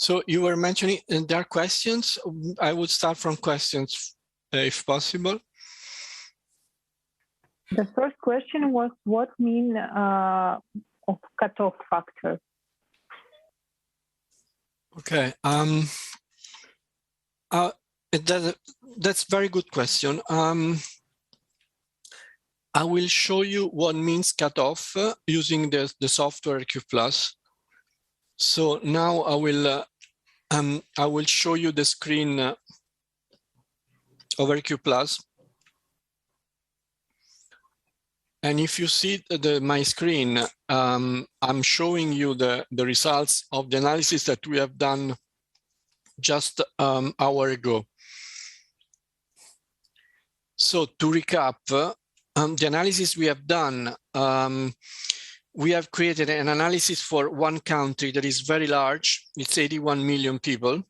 So you were mentioning there are questions. I would start from questions, if possible. The first question was, what mean of cutoff factor? Okay. That's a very good question. I will show you what means cutoff using the software RQ+. So now I will show you the screen of RQ+. And if you see my screen, I'm showing you the results of the analysis that we have done just an hour ago. So to recap, the analysis we have done, we have created an analysis for one country that is very large. It's 81 million people.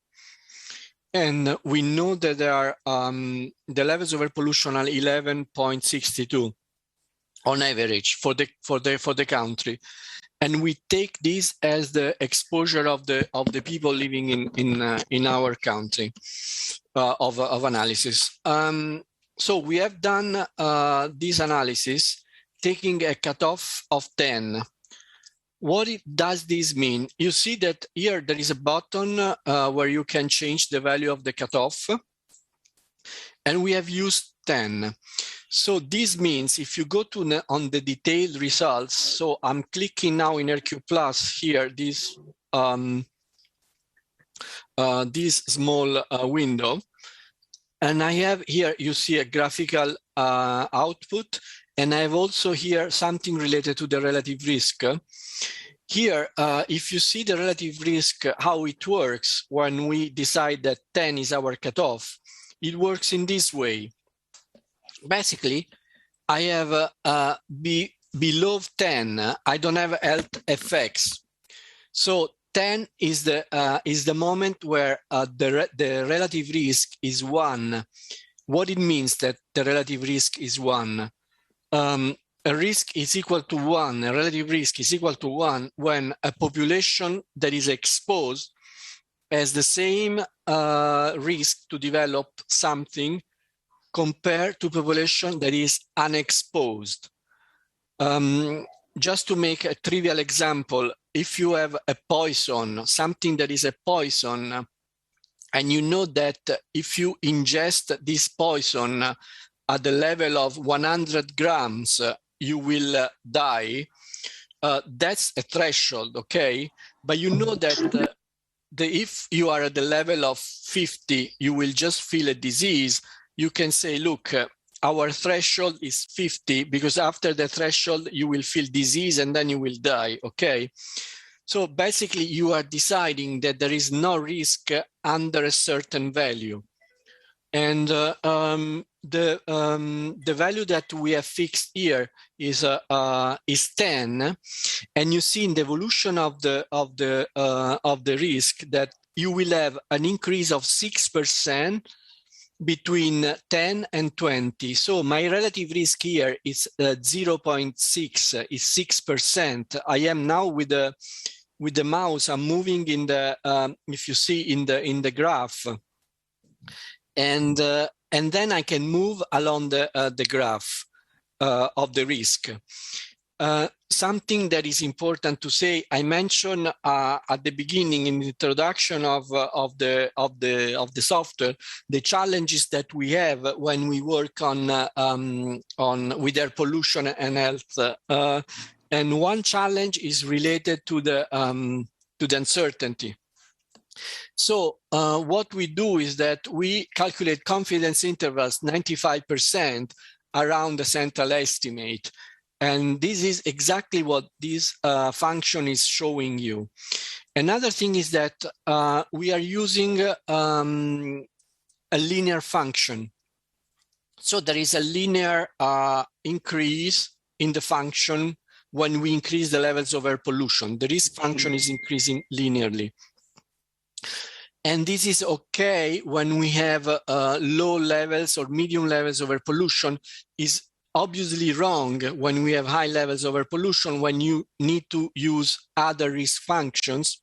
And we know that there are the levels of air pollution are 11.62 on average for the country. And we take this as the exposure of the people living in our country of analysis. So we have done this analysis taking a cutoff of 10. What does this mean? You see that here there is a button where you can change the value of the cutoff, and we have used 10. So this means if you go to on the detailed results, so I'm clicking now in RQ+ here, this small window, and I have here, you see a graphical output, and I have also here something related to the relative risk. Here, if you see the relative risk, how it works when we decide that 10 is our cutoff, it works in this way. Basically, I have below 10, I don't have health effects. So 10 is the moment where the relative risk is 1. What it means that the relative risk is 1? A risk is equal to 1, a relative risk is equal to 1 when a population that is exposed has the same risk to develop something compared to population that is unexposed. Just to make a trivial example, if you have a poison, something that is a poison, and you know that if you ingest this poison at the level of 100 grams, you will die, that's a threshold, okay? But you know that if you are at the level of 50, you will just feel a disease. You can say, look, our threshold is 50 because after the threshold, you will feel disease and then you will die, okay? So basically, you are deciding that there is no risk under a certain value. And the value that we have fixed here is 10, and you see in the evolution of the risk that you will have an increase of 6% between 10 and 20. So my relative risk here is 0.6, is 6%. I am now with the mouse, I'm moving in the if you see in the graph. And then I can move along the graph of the risk. Something that is important to say, I mentioned at the beginning in the introduction of the software, the challenges that we have when we work with air pollution and health. And one challenge is related to the uncertainty. So what we do is that we calculate confidence intervals 95% around the central estimate. And this is exactly what this function is showing you. Another thing is that we are using a linear function. So there is a linear increase in the function when we increase the levels of air pollution. The risk function is increasing linearly. And this is okay when we have low levels or medium levels of air pollution. Is obviously wrong when we have high levels of air pollution, when you need to use other risk functions.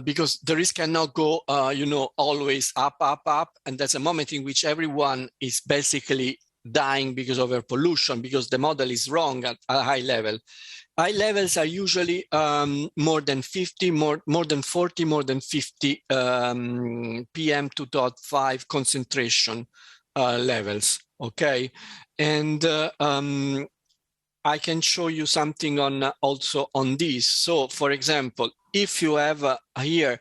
because the risk cannot go, always up, up, up. And there's a moment in which everyone is basically dying because of air pollution, because the model is wrong at a high level. High levels are usually more than 50, more than 40, more than 50 PM2.5 concentration levels, okay? And I can show you something on also on this. So for example, if you have here,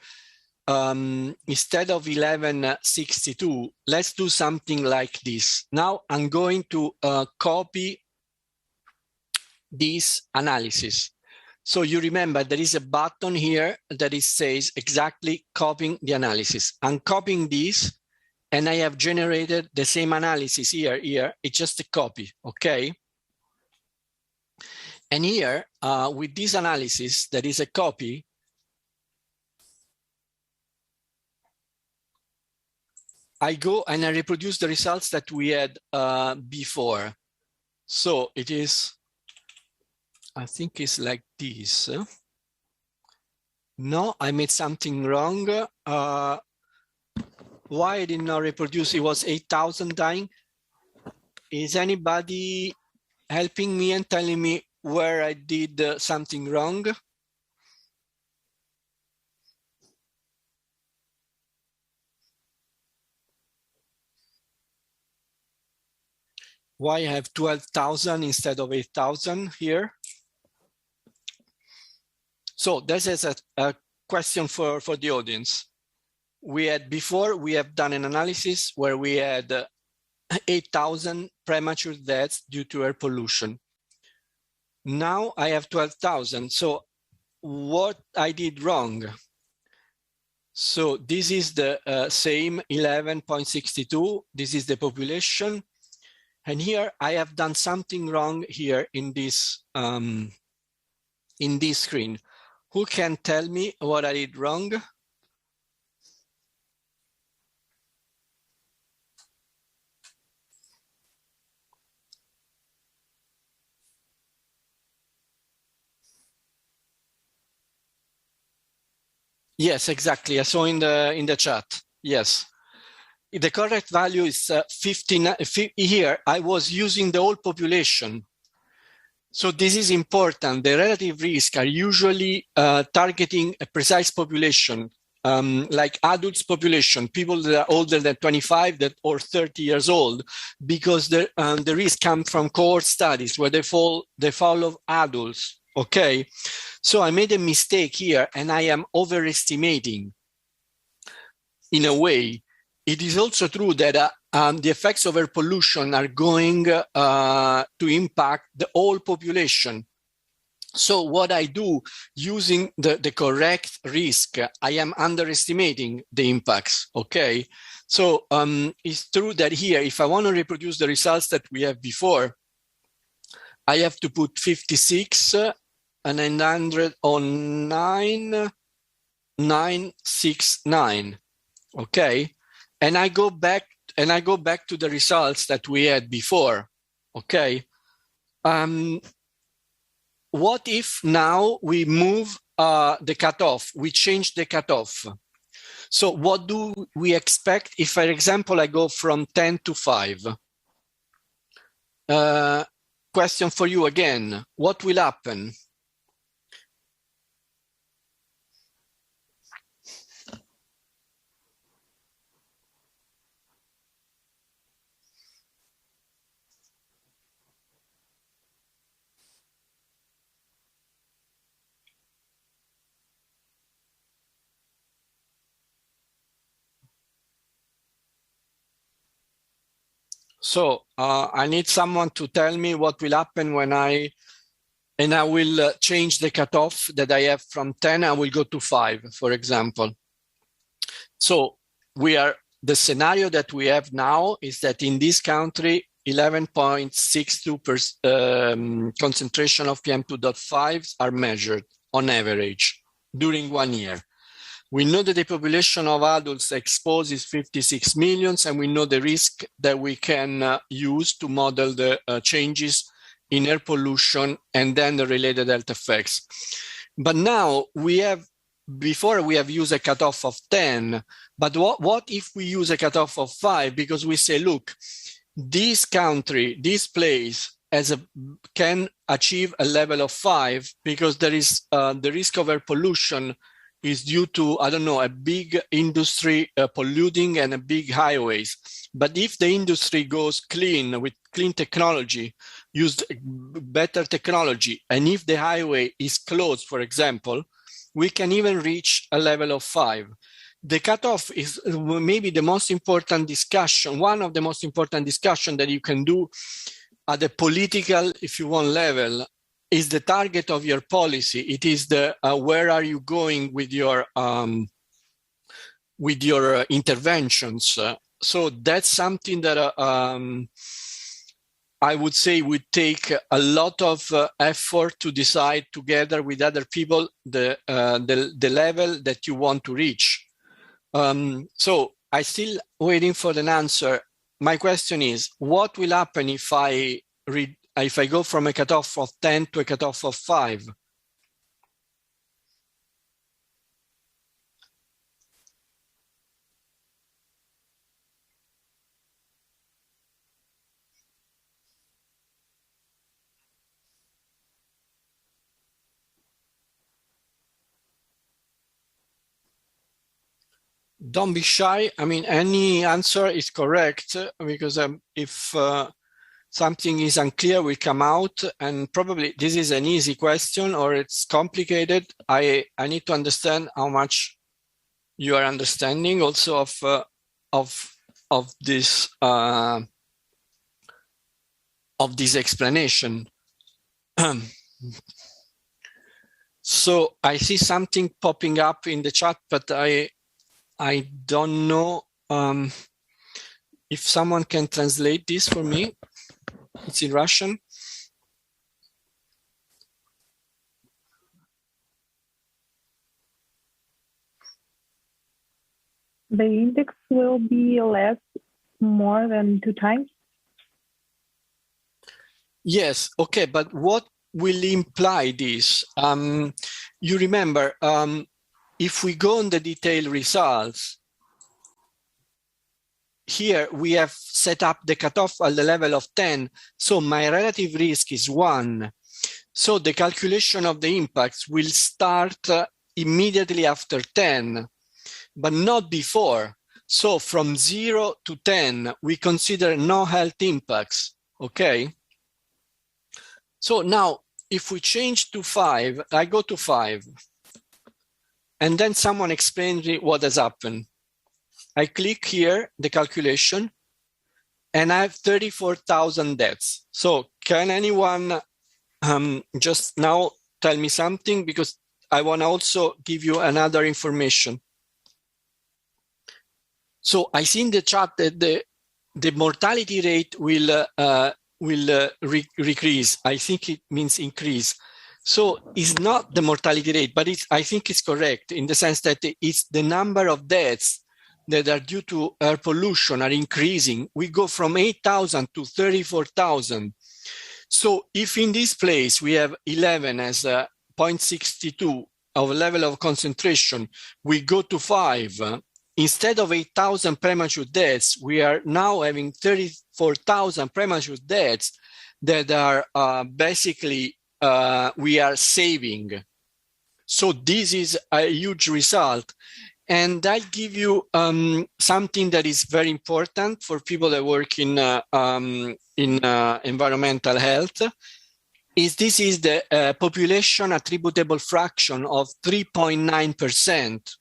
instead of 1162, let's do something like this. Now I'm going to copy this analysis. So you remember there is a button here that it says exactly copying the analysis. I'm copying this and I have generated the same analysis here. It's just a copy, okay? And here, with this analysis, that is a copy, I go and I reproduce the results that we had before. So it is, I think it's like this. No, I made something wrong. Why I did not reproduce? It was 8,000 dying. Is anybody helping me and telling me where I did something wrong? Why I have 12,000 instead of 8,000 here? So this is a question for the audience. We have done an analysis where we had 8,000 premature deaths due to air pollution. Now I have 12,000. So what I did wrong? So this is the same 11.62. This is the population. And here I have done something wrong here in this screen. Who can tell me what I did wrong? Yes, exactly. I saw in the chat. Yes. The correct value is 59. Here, I was using the whole population. So this is important. The relative risk are usually targeting a precise population, like adults population, people that are older than 25 or 30 years old, because the risk comes from cohort studies where they follow adults, okay? So I made a mistake here and I am overestimating in a way. It is also true that the effects of air pollution are going to impact the whole population. So what I do using the correct risk, I am underestimating the impacts, okay? So it's true that here, if I want to reproduce the results that we have before, I have to put 56 and 900 on 969, okay? And I go back to the results that we had before, okay? What if now we move the cutoff, we change the cutoff? So what do we expect if, for example, I go from 10 to 5? Question for you again, what will happen? So I need someone to tell me what will happen when I will change the cutoff that I have from 10, I will go to 5, for example. So the scenario that we have now is that in this country, 11.62% concentration of PM2.5s are measured on average during 1 year. We know that the population of adults exposed is 56 million, and we know the risk that we can use to model the changes in air pollution and then the related health effects. But now we have before we have used a cutoff of 10, but what if we use a cutoff of 5? Because we say, look, this country, this place can achieve a level of 5 because there is the risk of air pollution is due to, I don't know, a big industry polluting and a big highways. But if the industry goes clean with clean technology, used better technology, and if the highway is closed, for example, we can even reach a level of 5. The cutoff is maybe the most important discussion, one of the most important discussion that you can do at the political, if you want, level, is the target of your policy. It is the where are you going with your interventions. So that's something that I would say would take a lot of effort to decide together with other people the level that you want to reach. So I'm still waiting for an answer. My question is, what will happen if I go from a cutoff of 10 to a cutoff of 5? Don't be shy. I mean, any answer is correct because if something is unclear, we come out, and probably this is an easy question or it's complicated. I need to understand how much you are understanding also of this explanation. So I see something popping up in the chat, but I don't know if someone can translate this for me. It's in Russian. The index will be more than 2 times? Yes, okay, but what will imply this? You remember, if we go on the detailed results, here we have set up the cutoff at the level of 10. So my relative risk is 1. So the calculation of the impacts will start immediately after 10, but not before. So from 0 to 10, we consider no health impacts, okay? So now, if we change to 5, I go to 5, and then someone explains me what has happened. I click here, the calculation, and I have 34,000 deaths. So can anyone just now tell me something? Because I want to also give you another information. So I see in the chat that the mortality rate will decrease. I think it means increase. So it's not the mortality rate, but I think it's correct in the sense that it's the number of deaths that are due to air pollution are increasing. We go from 8,000 to 34,000. So if in this place we have 11 as a 0.62 of level of concentration, we go to 5. Instead of 8,000 premature deaths, we are now having 34,000 premature deaths that are basically we are saving. So this is a huge result. And I'll give you something that is very important for people that work in environmental health. This is the population attributable fraction of 3.9%.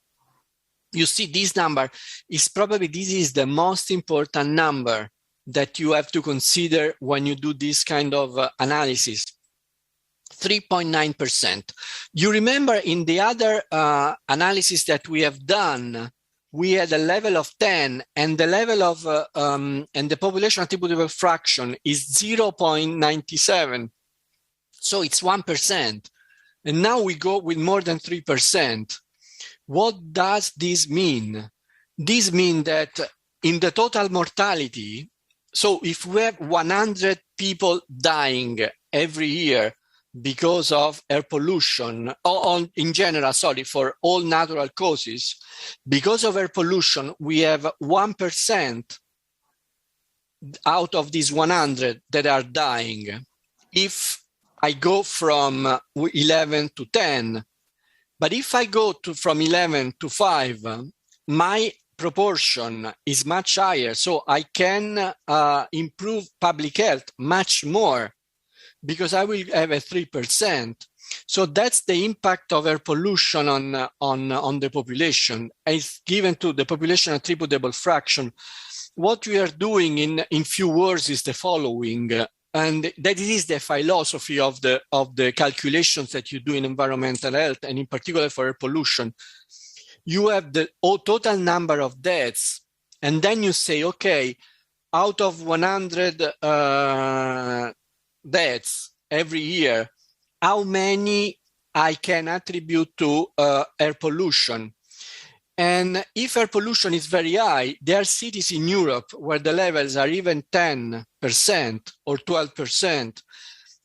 You see, this number is probably, this is the most important number that you have to consider when you do this kind of analysis. 3.9%. You remember in the other analysis that we have done, we had a level of 10 and the level of, and the population attributable fraction is 0.97. So it's 1%. And now we go with more than 3%. What does this mean? This means that in the total mortality, so if we have 100 people dying every year because of air pollution, in general, sorry, for all natural causes, because of air pollution, we have 1% out of these 100 that are dying. If I go from 11 to 10, but if I go from 11 to 5, my proportion is much higher, so I can improve public health much more, because I will have a 3%. So that's the impact of air pollution on the population. It's given to the population attributable fraction. What we are doing in few words is the following, and that is the philosophy of the calculations that you do in environmental health, and in particular for air pollution. You have the total number of deaths, and then you say, okay, out of 100 deaths every year, how many I can attribute to air pollution. And if air pollution is very high, there are cities in Europe where the levels are even 10% or 12%.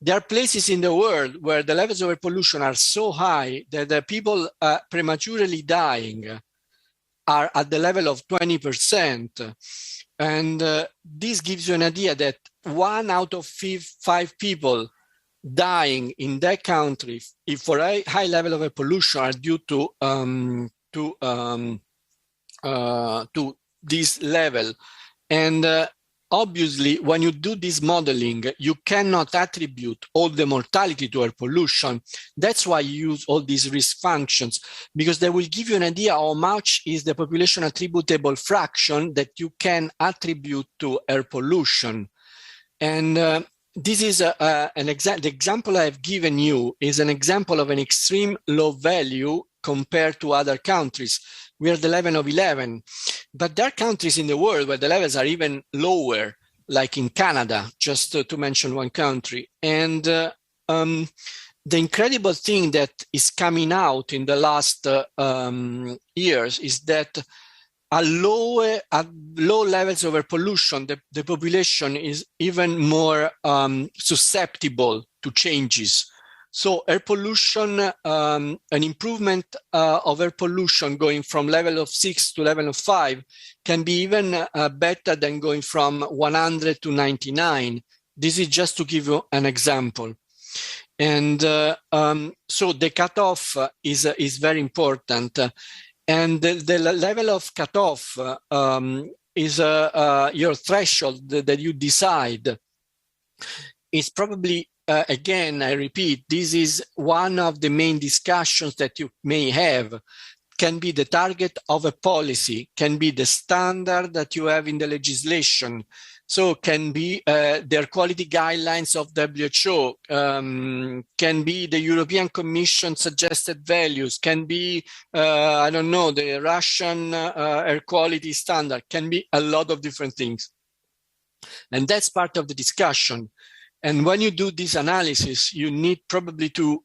There are places in the world where the levels of air pollution are so high that the people prematurely dying are at the level of 20%. And this gives you an idea that 1 out of 5 people dying in that country, if for a high level of air pollution, are due to this level. And obviously, when you do this modeling, you cannot attribute all the mortality to air pollution. That's why you use all these risk functions, because they will give you an idea how much is the population attributable fraction that you can attribute to air pollution. And this is the example I've given you is an example of an extreme low value compared to other countries. We are the level of 11, but there are countries in the world where the levels are even lower, like in Canada, just to mention one country. And the incredible thing that is coming out in the last years is that at low levels of air pollution, the population is even more susceptible to changes. So air pollution, an improvement of air pollution going from level of 6 to level of 5 can be even better than going from 100 to 99. This is just to give you an example. And so the cutoff is very important. And the level of cutoff is your threshold that you decide. It's probably again, I repeat, this is one of the main discussions that you may have. Can be the target of a policy, can be the standard that you have in the legislation. So can be their quality guidelines of WHO, can be the European Commission suggested values, can be, I don't know, the Russian air quality standard, can be a lot of different things. And that's part of the discussion. And when you do this analysis, you need probably to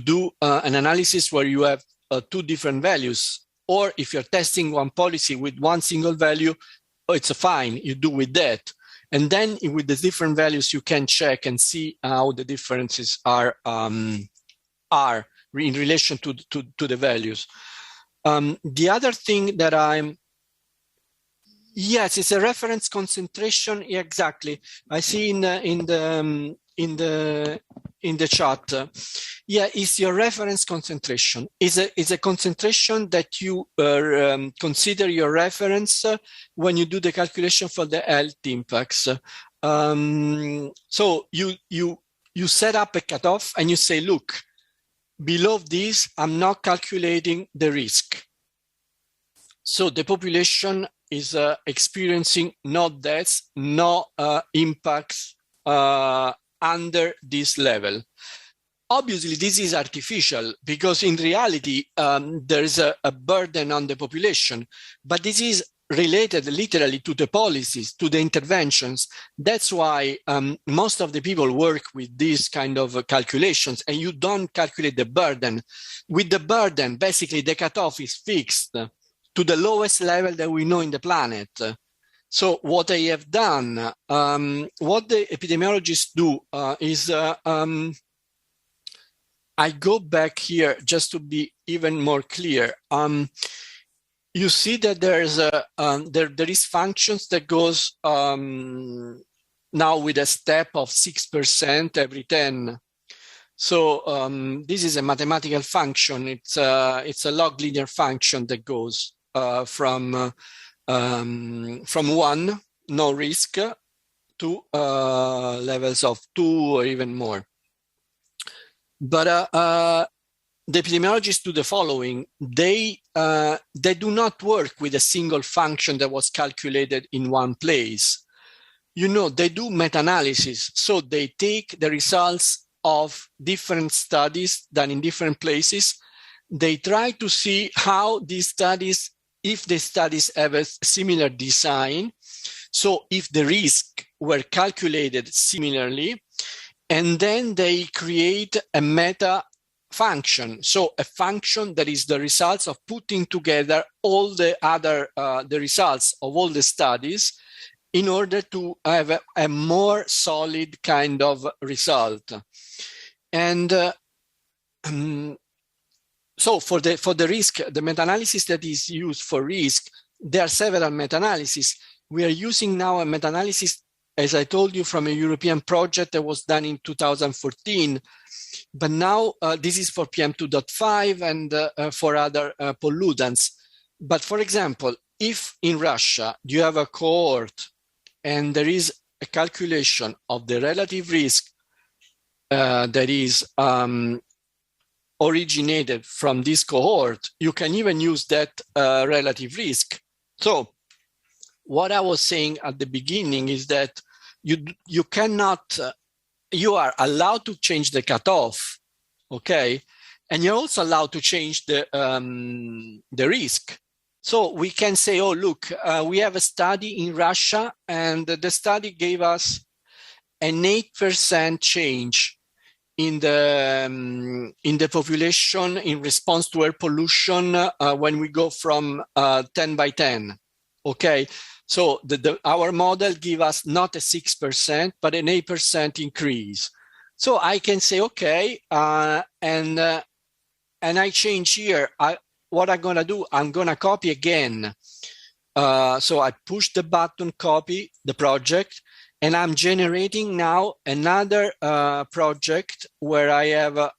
do an analysis where you have 2 different values. Or if you're testing one policy with one single value, it's fine, you do with that. And then with the different values, you can check and see how the differences are in relation to the values. The other thing that yes, it's a reference concentration. Yeah, exactly. I see in the chat. Yeah, it's your reference concentration. Is a concentration that you consider your reference when you do the calculation for the health impacts. So you set up a cutoff and you say, look, below this, I'm not calculating the risk. So the population is experiencing no deaths, no impacts under this level. Obviously, this is artificial because in reality, there is a burden on the population, but this is related literally to the policies, to the interventions. That's why most of the people work with these kind of calculations, and you don't calculate the burden. With the burden, basically the cutoff is fixed to the lowest level that we know in the planet. So what I have done, what the epidemiologists do is I go back here just to be even more clear. You see that there is functions that goes now with a step of 6% every 10. So this is a mathematical function. It's a log linear function that goes from 1, no risk, to levels of 2 or even more. But the epidemiologists do the following. They do not work with a single function that was calculated in one place. They do meta-analysis. So they take the results of different studies done in different places. They try to see how these studies, if the studies have a similar design, so if the risk were calculated similarly, and then they create a meta function. So a function that is the results of putting together all the other, the results of all the studies in order to have a more solid kind of result. And so for the risk, the meta-analysis that is used for risk, there are several meta-analyses. We are using now a meta-analysis, as I told you, from a European project that was done in 2014. But now this is for PM2.5 and for other pollutants. But for example, if in Russia you have a cohort and there is a calculation of the relative risk that is originated from this cohort, you can even use that relative risk. So what I was saying at the beginning is that you cannot, you are allowed to change the cutoff, okay? And you're also allowed to change the risk. So we can say, oh, look, we have a study in Russia and the study gave us an 8% change in the population in response to air pollution when we go from 10 by 10, okay? So our model give us not a 6%, but an 8% increase. So I can say, okay, and I change here. What I'm gonna do, I'm gonna copy again. So I push the button, copy the project, and I'm generating now another project where I have,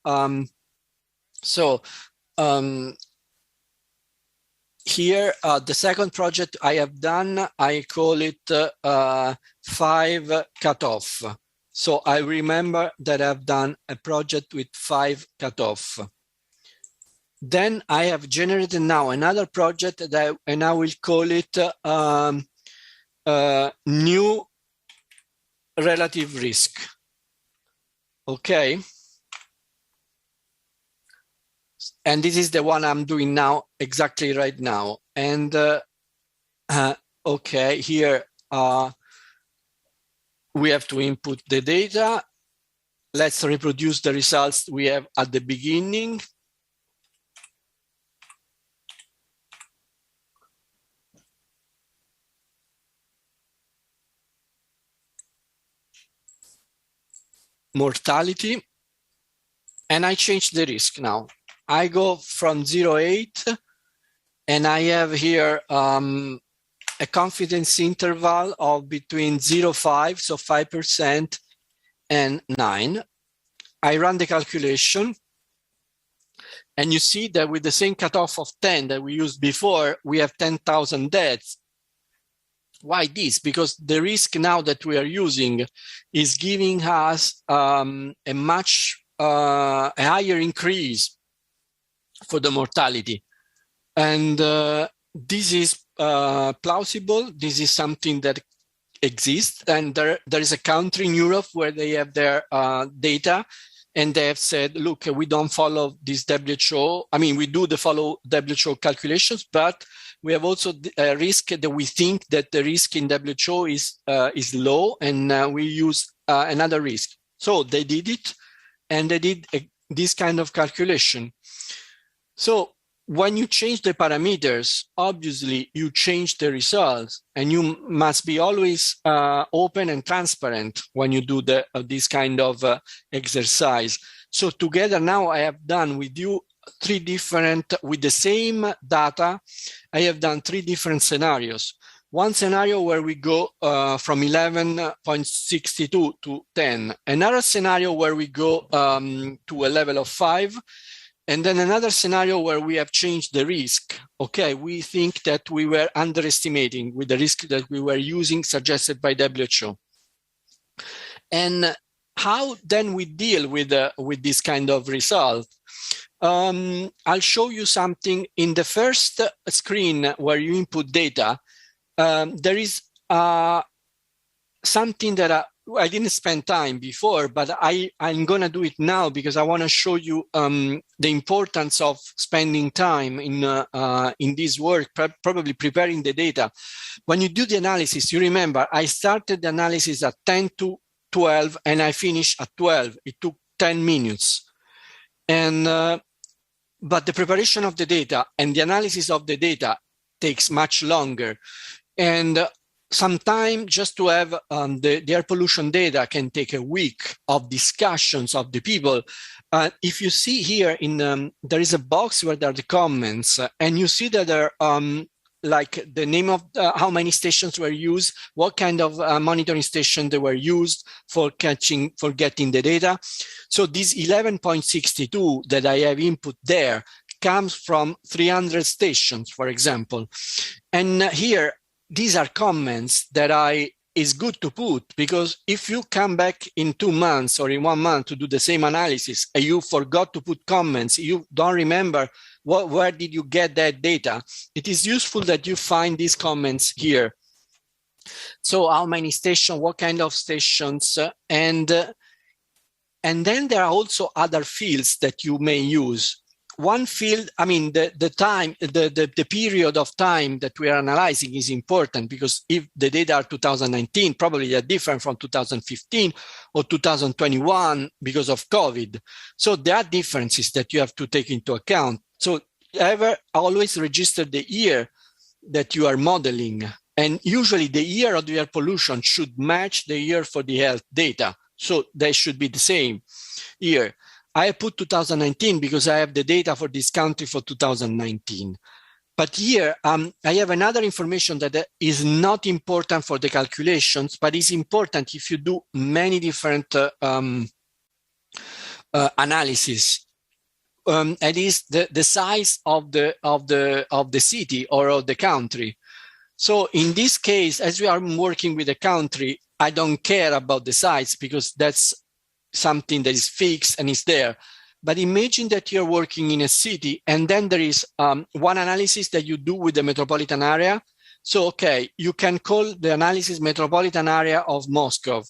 here, the second project I have done, I call it 5 cutoff. So I remember that I've done a project with 5 cutoff. Then I have generated now another project and I will call it new relative risk. Okay. And this is the one I'm doing now, exactly right now. And okay, here we have to input the data. Let's reproduce the results we have at the beginning. Mortality, and I change the risk now. I go from 0.8 and I have here a confidence interval of between 0.5, so 5%, and 9. I run the calculation and you see that with the same cutoff of 10 that we used before, we have 10,000 deaths. Why this? Because the risk now that we are using is giving us a much a higher increase for the mortality. And this is plausible. This is something that exists. And there is a country in Europe where they have their data and they have said, look, we don't follow this WHO. I mean, we do follow WHO calculations, but we have also a risk that we think that the risk in WHO is low, and we use another risk. So they did it, and they did this kind of calculation. So when you change the parameters, obviously you change the results, and you must be always open and transparent when you do this kind of exercise. So together now I have done with you with the same data, I have done 3 different scenarios. One scenario where we go from 11.62 to 10. Another scenario where we go to a level of 5. And then another scenario where we have changed the risk. Okay, we think that we were underestimating with the risk that we were using suggested by WHO. And how then we deal with this kind of result? I'll show you something. In the first screen where you input data, there is something that I didn't spend time before, but I'm going to do it now because I want to show you the importance of spending time in this work, probably preparing the data. When you do the analysis, you remember I started the analysis at 10 to 12 and I finished at 12. It took 10 minutes. And but the preparation of the data and the analysis of the data takes much longer. And sometimes just to have the air pollution data can take a week of discussions of the people. If you see here, there is a box where there are the comments, and you see that there are like the name of how many stations were used, what kind of monitoring station they were used for getting the data. So this 11.62 that I have input there comes from 300 stations, for example. And here, these are comments that is good to put, because if you come back in 2 months or in 1 month to do the same analysis and you forgot to put comments, you don't remember where did you get that data, it is useful that you find these comments here. So how many stations, what kind of stations, and then there are also other fields that you may use. One field, I mean, the period of time that we are analyzing is important, because if the data are 2019, probably they're different from 2015 or 2021 because of COVID. So there are differences that you have to take into account. So always register the year that you are modeling. And usually the year of the air pollution should match the year for the health data. So they should be the same year. I put 2019 because I have the data for this country for 2019. But here, I have another information that is not important for the calculations, but is important if you do many different analysis. It is the size of the city or of the country. So in this case, as we are working with a country, I don't care about the size because that's something that is fixed and is there. But imagine that you're working in a city and then there is one analysis that you do with the metropolitan area. So, okay, you can call the analysis metropolitan area of Moscow.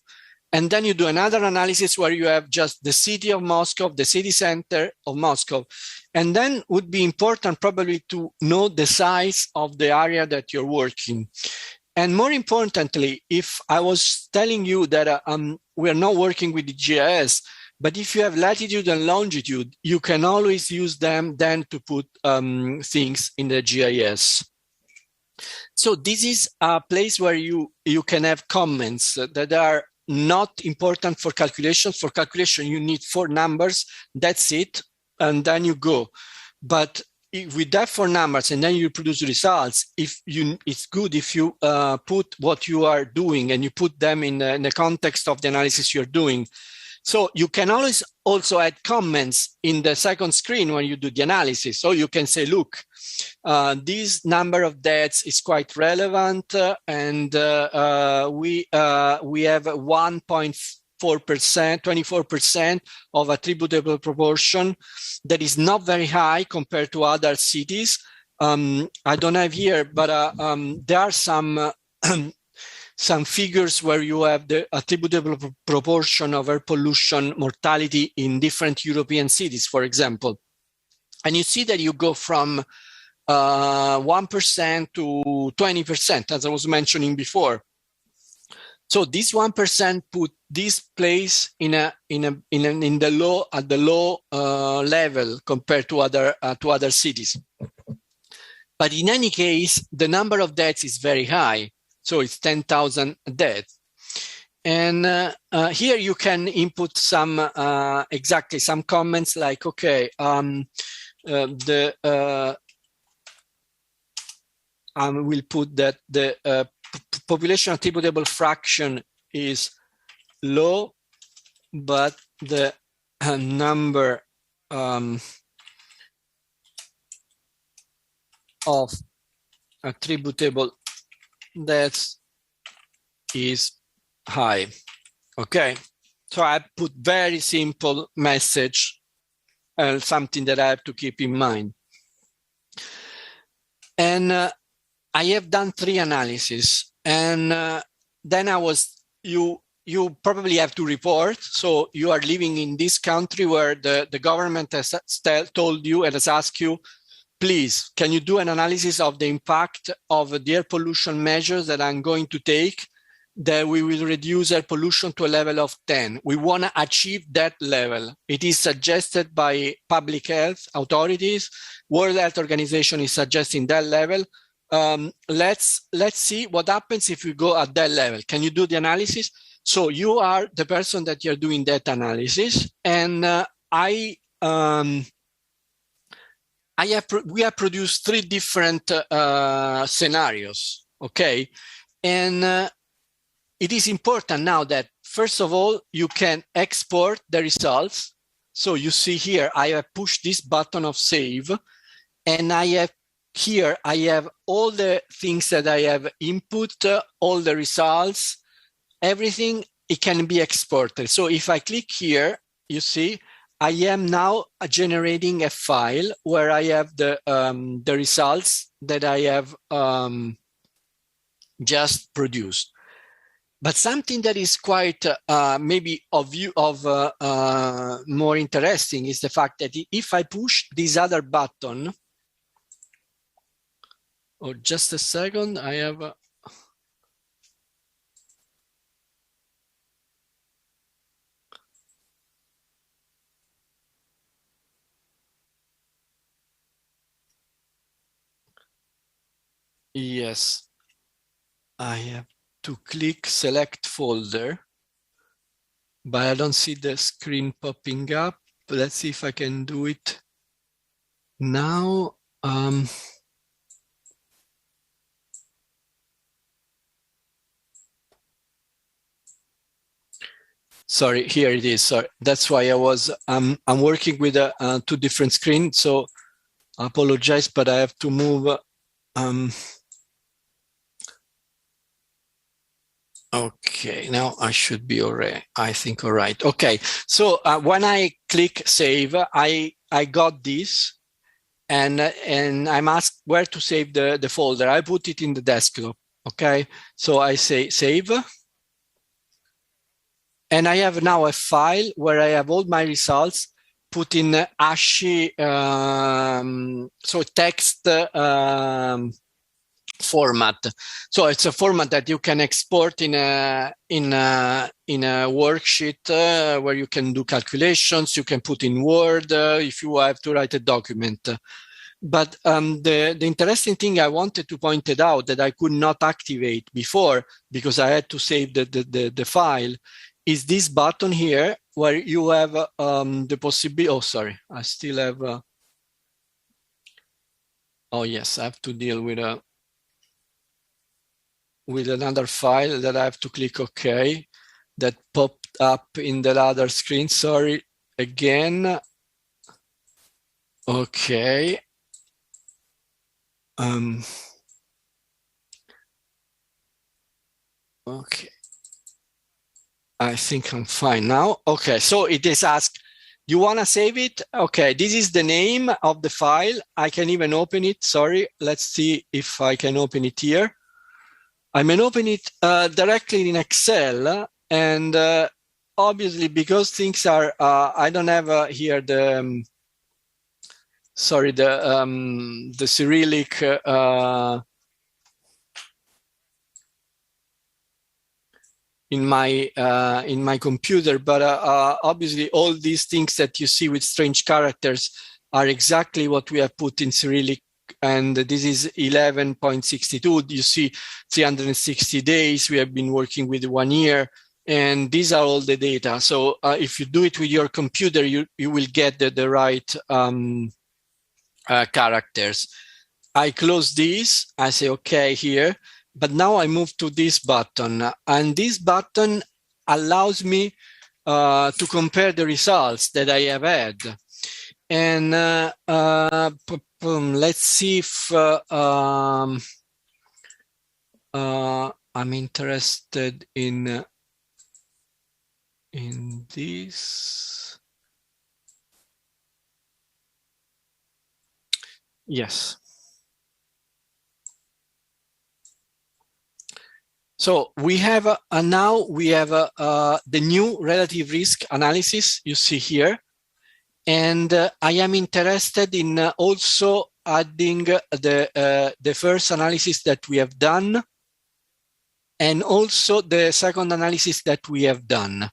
And then you do another analysis where you have just the city of Moscow, the city center of Moscow. And then would be important probably to know the size of the area that you're working. And more importantly, if I was telling you that we're not working with the GIS, but if you have latitude and longitude, you can always use them then to put things in the GIS. So this is a place where you can have comments that are not important for calculations. For calculation, you need 4 numbers. That's it. And then you go. But with that 4 numbers and then you produce results, it's good if you put what you are doing and you put them in the context of the analysis you're doing. So you can always also add comments in the second screen when you do the analysis. So you can say, look, this number of deaths is quite relevant, and we have 1.4%, 24% of attributable proportion. That is not very high compared to other cities. I don't have here, but there are some figures where you have the attributable proportion of air pollution mortality in different European cities, for example. And you see that you go from 1% to 20%, as I was mentioning before. So this 1% put this place at the low level compared to other cities. But in any case, the number of deaths is very high. So it's 10,000 deaths. And here you can input some some comments like, okay, we'll put that the population attributable fraction is low, but the number of attributable deaths is high. Okay, so I put very simple message and something that I have to keep in mind. And I have done 3 analyses, and then you probably have to report. So you are living in this country where the government has told you and has asked you, please, can you do an analysis of the impact of the air pollution measures that I'm going to take, that we will reduce air pollution to a level of 10. We want to achieve that level. It is suggested by public health authorities. World Health Organization is suggesting that level. Let's see what happens if we go at that level. Can you do the analysis? So you are the person that you're doing that analysis, and we have produced 3 different scenarios. Okay, and it is important now that, first of all, you can export the results. So you see here, I have pushed this button of save, and I have all the things that I have input, all the results, everything, it can be exported. So if I click here, you see, I am now generating a file where I have the results that I have just produced. But something that is quite maybe more interesting is the fact that if I push this other button, or just a second, I have yes, I have to click select folder, but I don't see the screen popping up. Let's see if I can do it now. Sorry, here it is. Sorry, that's why I was. I'm working with 2 different screens, so I apologize, but I have to move. Okay, now I should be all right. I think all right. Okay, so when I click save, I got this, and I'm asked where to save the folder. I put it in the desktop. Okay, so I say save. And I have now a file where I have all my results put in ASCII, so text format. So it's a format that you can export in a worksheet where you can do calculations. You can put in Word if you have to write a document. But the interesting thing I wanted to point it out that I could not activate before because I had to save the file is this button here where you have the possibility. Oh, sorry, I still have. Oh yes, I have to deal with another file that I have to click OK. That popped up in the other screen. Sorry again. Okay. Okay. I think I'm fine now. Okay, so it is asked, you want to save it? Okay, this is the name of the file. I can even open it. Sorry, let's see if I can open it here. I may open it directly in Excel, and obviously because things are, I don't have here the, sorry, the Cyrillic in my computer, but obviously all these things that you see with strange characters are exactly what we have put in Cyrillic, and this is 11.62. You see 360 days. We have been working with 1 year, And these are all the data. So if you do it with your computer, you will get the right characters. I close this, I say okay here, but now I move to this button, and this button allows me to compare the results that I have had. And let's see if I'm interested in this. Yes. So we have now we have the new relative risk analysis you see here, and I am interested in also adding the first analysis that we have done, and also the second analysis that we have done.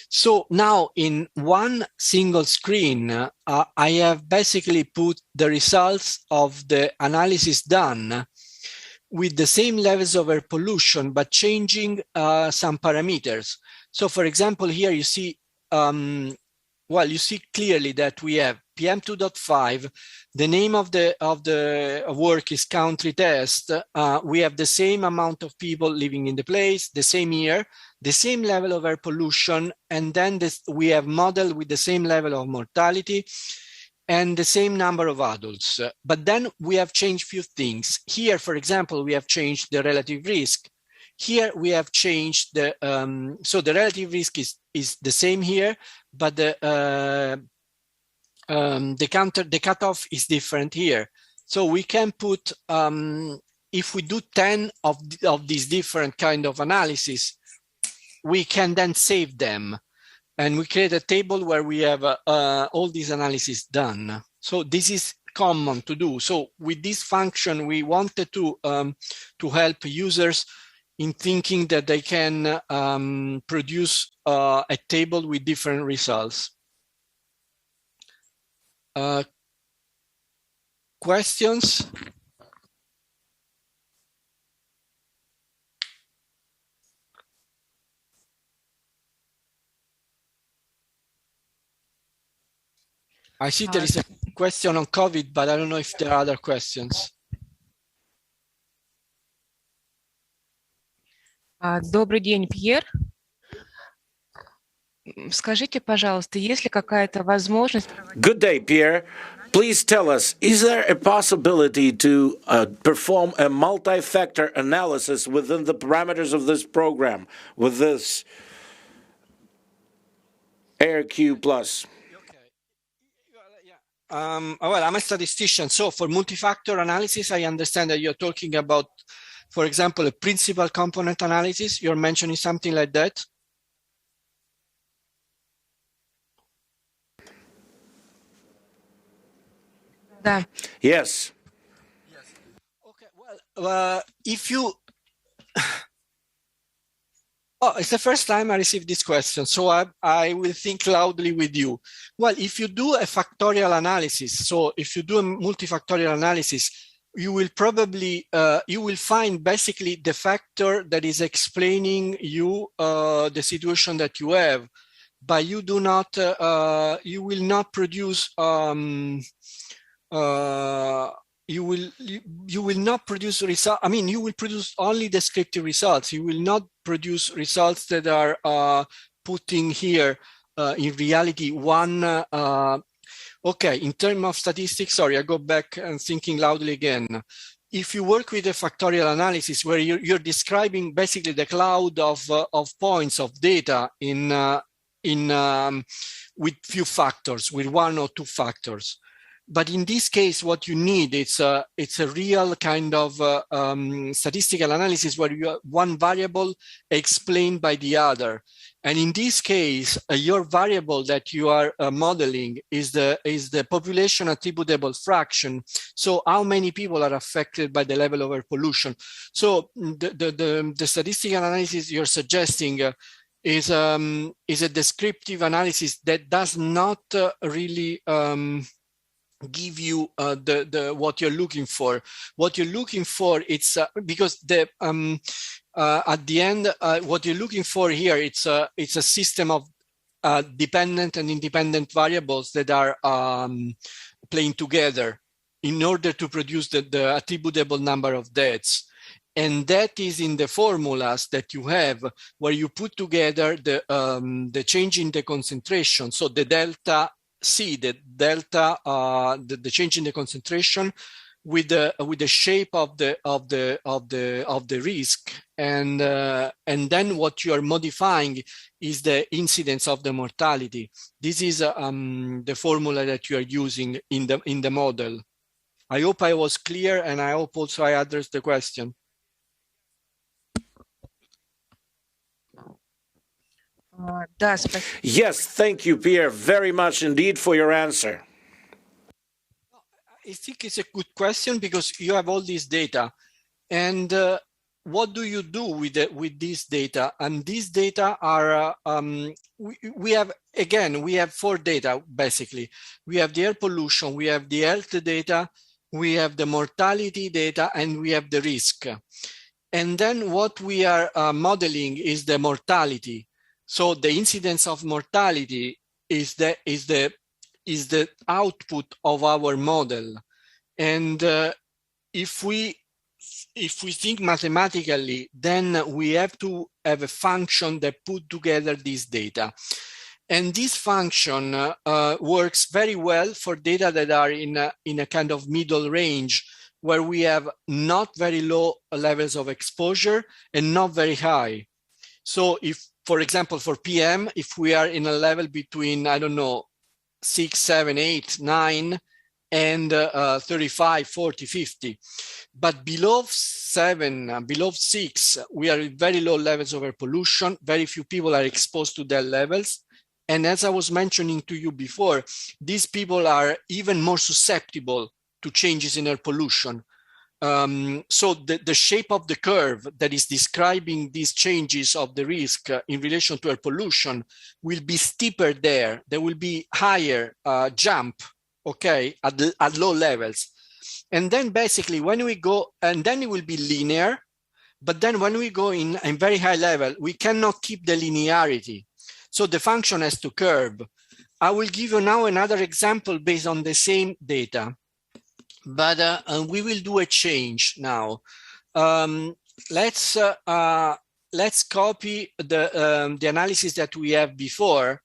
So now in one single screen, I have basically put the results of the analysis done with the same levels of air pollution, but changing some parameters. So for example, here you see, well, you see clearly that we have PM2.5, the name of the work is country test. We have the same amount of people living in the place, the same year, the same level of air pollution, and then we have model with the same level of mortality and the same number of adults. But then we have changed few things. Here, for example, we have changed the relative risk. Here we have changed the, so the relative risk is the same here, but the cutoff is different here. So we can put, if we do 10 of these different kind of analysis, we can then save them. And we create a table where we have all these analyses done. So this is common to do. So with this function, we wanted to help users in thinking that they can produce a table with different results. Questions? I see there is a question on COVID, but I don't know if there are other questions. Добрый день, Пьер. Скажите, пожалуйста, есть ли какая-то возможность... Good day, Pierre. Please tell us, is there a possibility to perform a multi-factor analysis within the parameters of this program with this AirQ+? Well, I'm a statistician, so for multi-factor analysis, I understand that you're talking about, for example, a principal component analysis. You're mentioning something like that? Да. Yes. Okay, well, if you... Oh, it's the first time I received this question, so I will think loudly with you. Well, if you do a factorial analysis, so if you do a multifactorial analysis, you will probably, you will find basically the factor that is explaining you the situation that you have, but you do not, you will not produce, you will not produce results. I mean, you will produce only descriptive results. You will not produce results that are putting here in reality one. Okay, in terms of statistics, sorry, I go back and thinking loudly again. If you work with a factorial analysis where you're describing basically the cloud of points of data with few factors, with one or two factors. But in this case, what you need, it's a real kind of statistical analysis where you have one variable explained by the other. And in this case, your variable that you are modeling is the population attributable fraction. So how many people are affected by the level of air pollution? So the statistical analysis you're suggesting is a descriptive analysis that does not really give you what you're looking for. What you're looking for, it's because at the end, what you're looking for here, it's a system of dependent and independent variables that are playing together in order to produce the attributable number of deaths. And that is in the formulas that you have, where you put together the change in the concentration. So the delta C, the delta, the change in the concentration with the shape of the risk, and then what you are modifying is the incidence of the mortality. This is the formula that you are using in the model. I hope I was clear, and I hope also I addressed the question. Да, спасибо. Yes, thank you, Pierre, very much indeed for your answer. I think it's a good question because you have all this data, and what do you do with this data? And these data are we have four data basically. We have the air pollution, we have the health data, we have the mortality data, and we have the risk. And then what we are modeling is the mortality. So the incidence of mortality is the output of our model. And if we think mathematically, then we have to have a function that put together this data. And this function works very well for data that are in a kind of middle range, where we have not very low levels of exposure and not very high. So if, for example, for PM, if we are in a level between, I don't know, 6, 7, 8, 9, and 35, 40, 50. But below 7, below 6, we are at very low levels of air pollution. Very few people are exposed to their levels. And as I was mentioning to you before, these people are even more susceptible to changes in air pollution. So the shape of the curve that is describing these changes of the risk in relation to air pollution will be steeper there. There will be higher jump, okay, at low levels. And then basically when we go, and then it will be linear, but then when we go in very high level, we cannot keep the linearity. So the function has to curve. I will give you now another example based on the same data. But we will do a change now. Let's copy the analysis that we have before.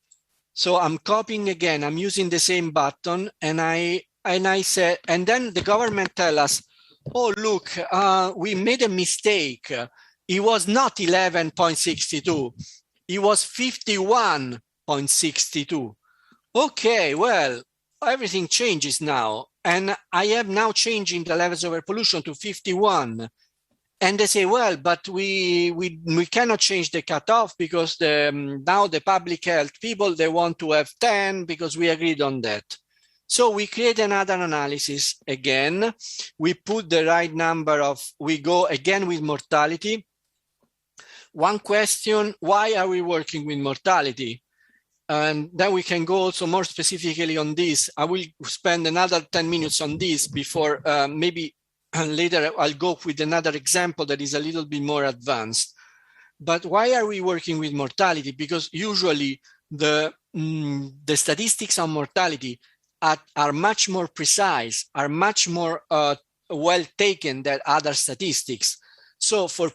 So I'm copying again. I'm using the same button, and I said, and then the government tell us, oh look, we made a mistake. It was not 11.62. It was 51.62. Okay, well, everything changes now. And I am now changing the levels of air pollution to 51. And they say, well, but we cannot change the cutoff because now the public health people, they want to have 10 because we agreed on that. So we create another analysis again. We put the right number of, we go again with mortality. One question, why are we working with mortality? And then we can go also more specifically on this. I will spend another 10 minutes on this before maybe later I'll go with another example that is a little bit more advanced. But why are we working with mortality? Because usually the statistics on mortality are much more precise, are much more well taken than other statistics. So for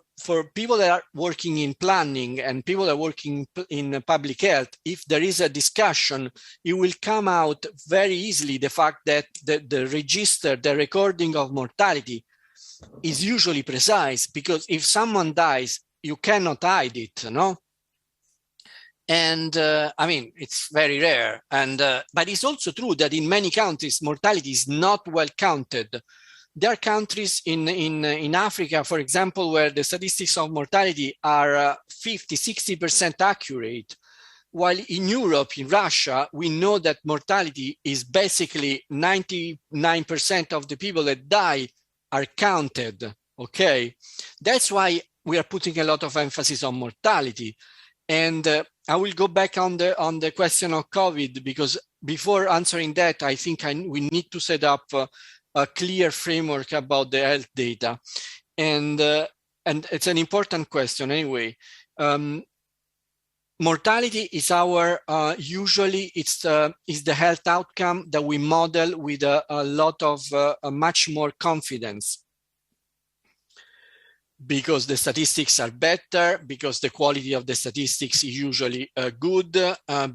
people that are working in planning and people that are working in public health, if there is a discussion, it will come out very easily the fact that the register, the recording of mortality is usually precise, because if someone dies, you cannot hide it, no? And I mean, it's very rare. And but it's also true that in many countries, mortality is not well counted. There are countries in Africa, for example, where the statistics of mortality are 50, 60% accurate. While in Europe, in Russia, we know that mortality is basically 99% of the people that die are counted, okay? That's why we are putting a lot of emphasis on mortality. And I will go back on the question of COVID, because before answering that, I think we need to set up a clear framework about the health data. And and it's an important question anyway. Mortality is our usually is the health outcome that we model with a lot of much more confidence, because the statistics are better, because the quality of the statistics is usually good,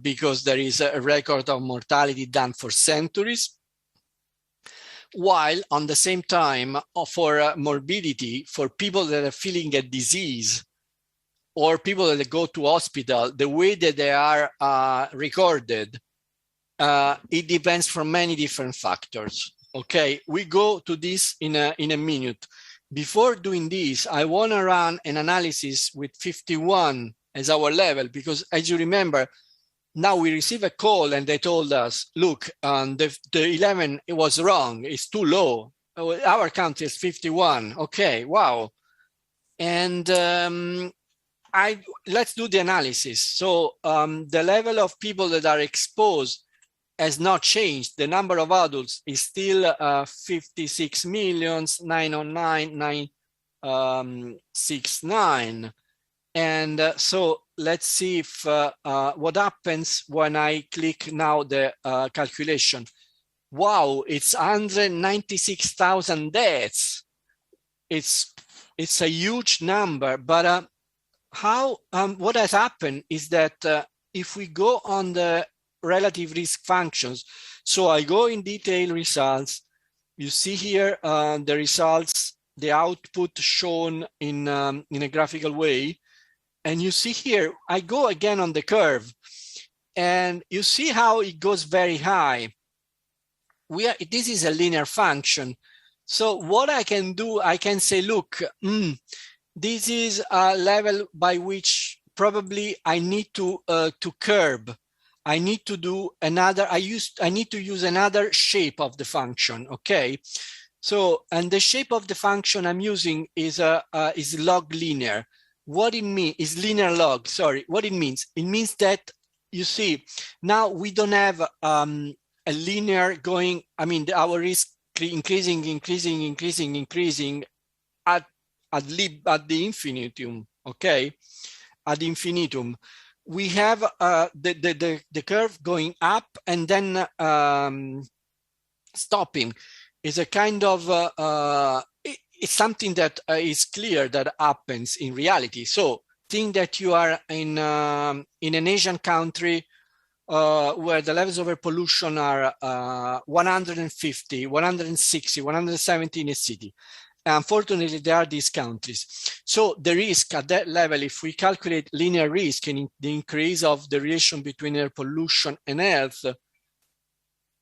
because there is a record of mortality done for centuries. While on the same time, for morbidity, for people that are feeling a disease or people that go to hospital, the way that they are recorded, it depends from many different factors. Okay, we go to this in a minute. Before doing this, I want to run an analysis with 51 as our level, because as you remember, now we receive a call and they told us, look, the 11, it was wrong, it's too low. Our count is 51. Okay, wow. And let's do the analysis. So the level of people that are exposed has not changed. The number of adults is still 56,909,969. And so let's see if what happens when I click now the calculation. Wow, it's 196,000 deaths. It's a huge number, but what has happened is that if we go on the relative risk functions, so I go in detail results, you see here the results, the output shown in a graphical way. And you see here, I go again on the curve, and you see how it goes very high. This is a linear function. So what I can do, I can say, look, this is a level by which probably I need to curb. I need to do another, I need to use another shape of the function, okay? So, and the shape of the function I'm using is log linear. What it means is linear log, sorry. What it means that, you see, now we don't have a linear going, I mean, our risk increasing at the infinitum, okay? Ad infinitum. We have the curve going up and then stopping. Is a kind of it's something that is clear that happens in reality. So think that you are in an Asian country where the levels of air pollution are 150, 160, 170 in a city. Unfortunately, there are these countries. So the risk at that level, if we calculate linear risk and the increase of the relation between air pollution and health,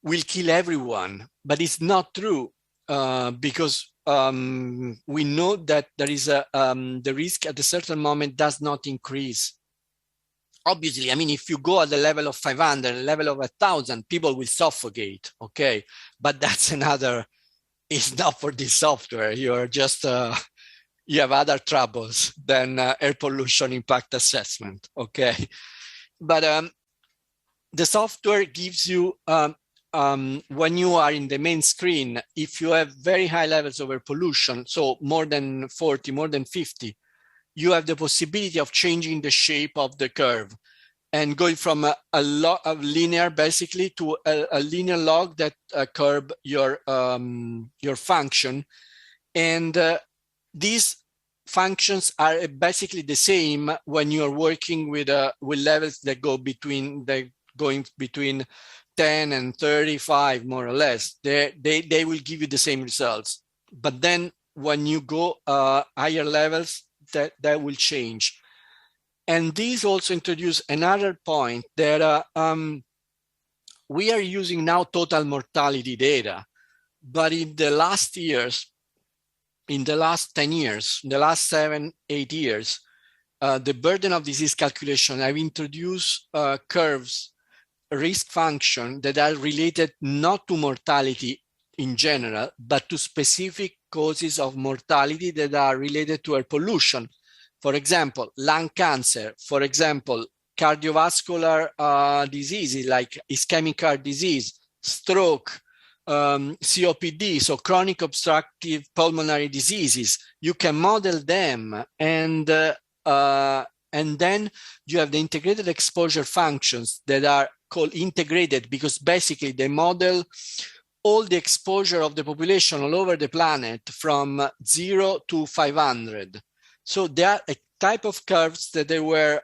will kill everyone. But it's not true because we know that there is the risk at a certain moment does not increase. Obviously, I mean, if you go at the level of 500, level of 1,000, people will suffocate, okay? But that's another, it's not for this software. You're just, you have other troubles than air pollution impact assessment, okay? But the software gives you, when you are in the main screen, if you have very high levels of air pollution, so more than 40, more than 50, you have the possibility of changing the shape of the curve and going from a log of linear basically to a linear log that curb your function. And these functions are basically the same when you're working with levels that go between, going between 10 and 35, more or less. They will give you the same results. But then when you go higher levels, that will change. And these also introduce another point that we are using now total mortality data. But in the last years, in the last 10 years, in the last 7, 8 years, the burden of disease calculation, I've introduced curves, risk function that are related not to mortality in general, but to specific causes of mortality that are related to air pollution. For example, lung cancer, for example, cardiovascular diseases like ischemic heart disease, stroke, COPD, so chronic obstructive pulmonary diseases. You can model them, and then you have the integrated exposure functions that are called integrated because basically they model all the exposure of the population all over the planet from 0 to 500. So they are a type of curves that they were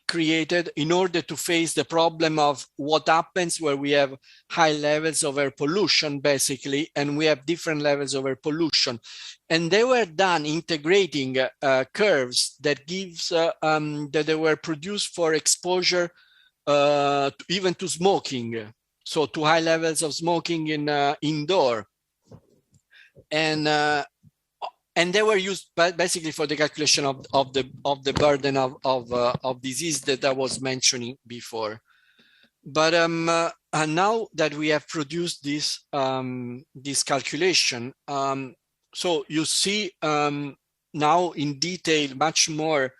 created in order to face the problem of what happens where we have high levels of air pollution, basically, and we have different levels of air pollution. And they were done integrating curves that gives that they were produced for exposure even to smoking, so to high levels of smoking in indoor, and they were used basically for the calculation of the burden of disease that I was mentioning before. But now that we have produced this this calculation, so you see now in detail much more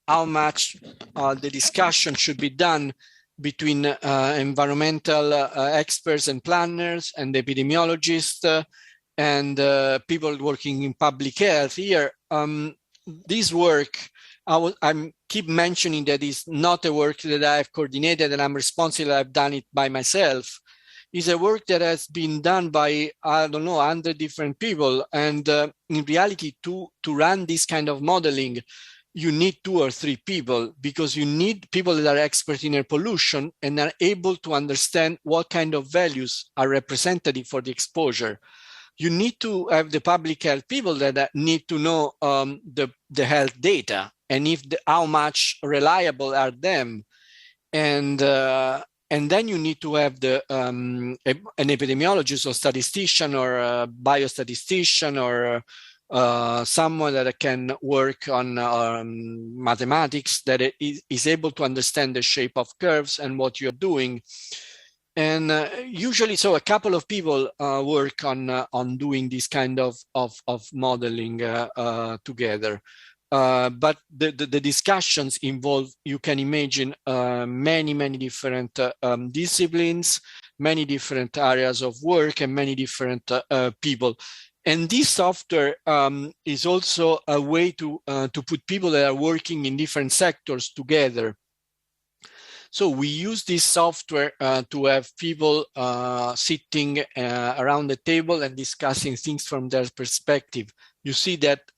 how much the discussion should be done between environmental experts and planners and epidemiologists and people working in public health here. This work, I keep mentioning that is not a work that I've coordinated and I'm responsible, I've done it by myself. It's a work that has been done by, I don't know, 100 different people. And in reality, to run this kind of modeling, you need 2 or 3 people, because you need people that are expert in air pollution and are able to understand what kind of values are representative for the exposure. You need to have the public health people that need to know the health data and how much reliable are them. And then you need to have an epidemiologist or statistician or a biostatistician or someone that can work on mathematics, that is able to understand the shape of curves and what you're doing. And usually, so a couple of people work on doing this kind of modeling together. But the discussions involve, you can imagine, many different disciplines, many different areas of work, and many different people. And this software is also a way to put people that are working in different sectors together. So we use this software to have people sitting around the table and discussing things from their perspective. You see that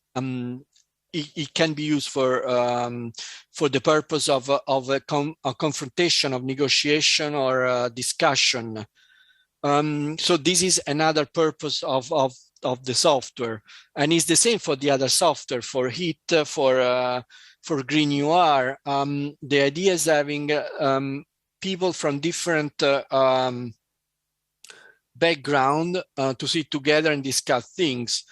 it can be used for the purpose of a confrontation, of negotiation, or discussion. So this is another purpose of the software, and it's the same for the other software, for HEAT, for GreenUR. The idea is having people from different background to sit together and discuss things,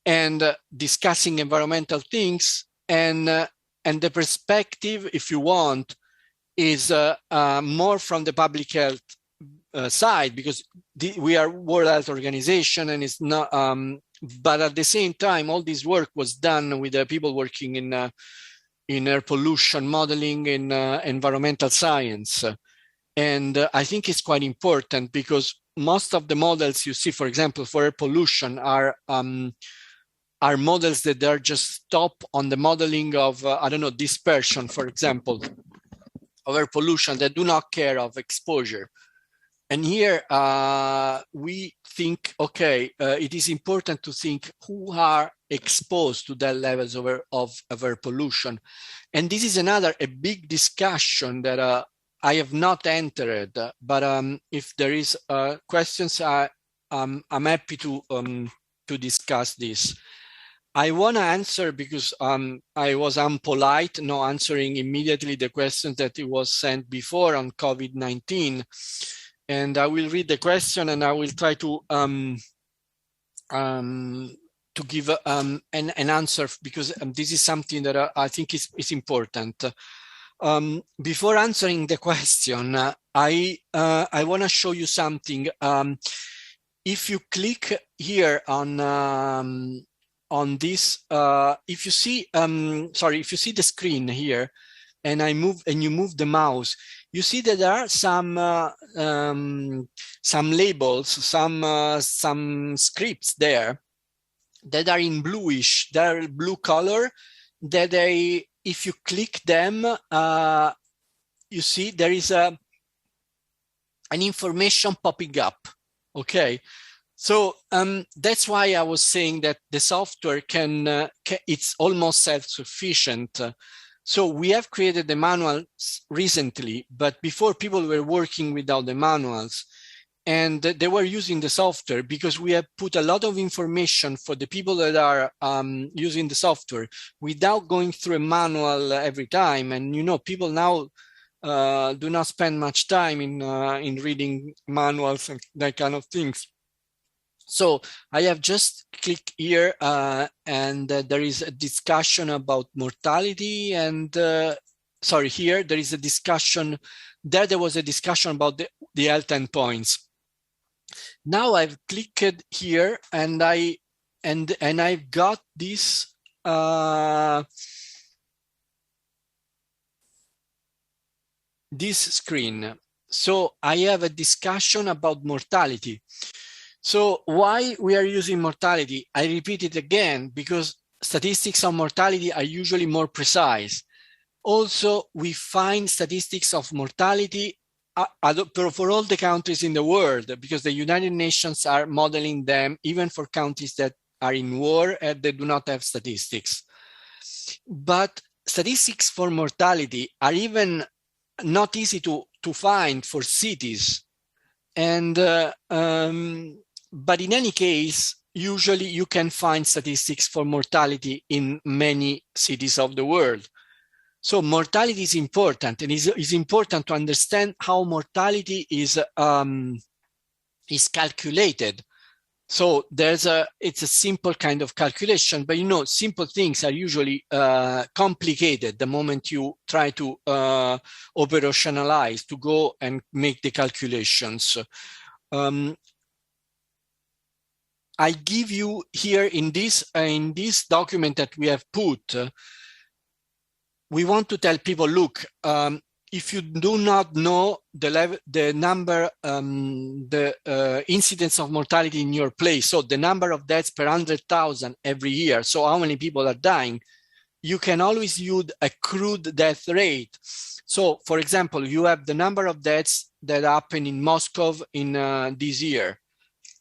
and discussing environmental things, and the perspective, if you want, is more from the public health side, because we are World Health Organization, and it's not. But at the same time, all this work was done with people working in air pollution modeling, in environmental science, and I think it's quite important, because most of the models you see, for example, for air pollution, are models that are just stop on the modeling of I don't know, dispersion, for example, of air pollution, that do not care of exposure. And here we think, okay, it is important to think who are exposed to that levels of air pollution. And this is a big discussion that I have not entered, but if there is questions, I'm happy to discuss this. I want to answer, because I was unpolite, not answering immediately the questions that it was sent before on COVID-19. And I will read the question, and I will try to give an answer, because this is something that I think is important. Before answering the question, I want to show you something. If you click here on this, if you see the screen here, and you move the mouse, you see that there are some labels, some scripts there that are in bluish, they're blue color, that if you click them, you see there is an information popping up. Okay, so that's why I was saying that the software it's almost self-sufficient. So we have created the manuals recently, but before people were working without the manuals, and they were using the software because we have put a lot of information for the people that are using the software without going through a manual every time. And people now do not spend much time in reading manuals and that kind of things. So I have just clicked here, and there is a discussion about mortality. And sorry, here there is a discussion. There was a discussion about the health endpoints. Now I've clicked here, and I've got this. This screen. So I have a discussion about mortality. So why we are using mortality? I repeat it again, because statistics on mortality are usually more precise. Also, we find statistics of mortality for all the countries in the world, because the United Nations are modeling them even for countries that are in war and they do not have statistics. But statistics for mortality are even not easy to find for cities. And but in any case, usually you can find statistics for mortality in many cities of the world. So mortality is important, and it's important to understand how mortality is calculated. So it's a simple kind of calculation, but simple things are usually complicated the moment you try to operationalize, to go and make the calculations. I give you here in this document that we have put, we want to tell people, look, if you do not know the number, the incidence of mortality in your place, so the number of deaths per 100,000 every year, so how many people are dying, you can always use a crude death rate. So, for example, you have the number of deaths that happen in Moscow in this year.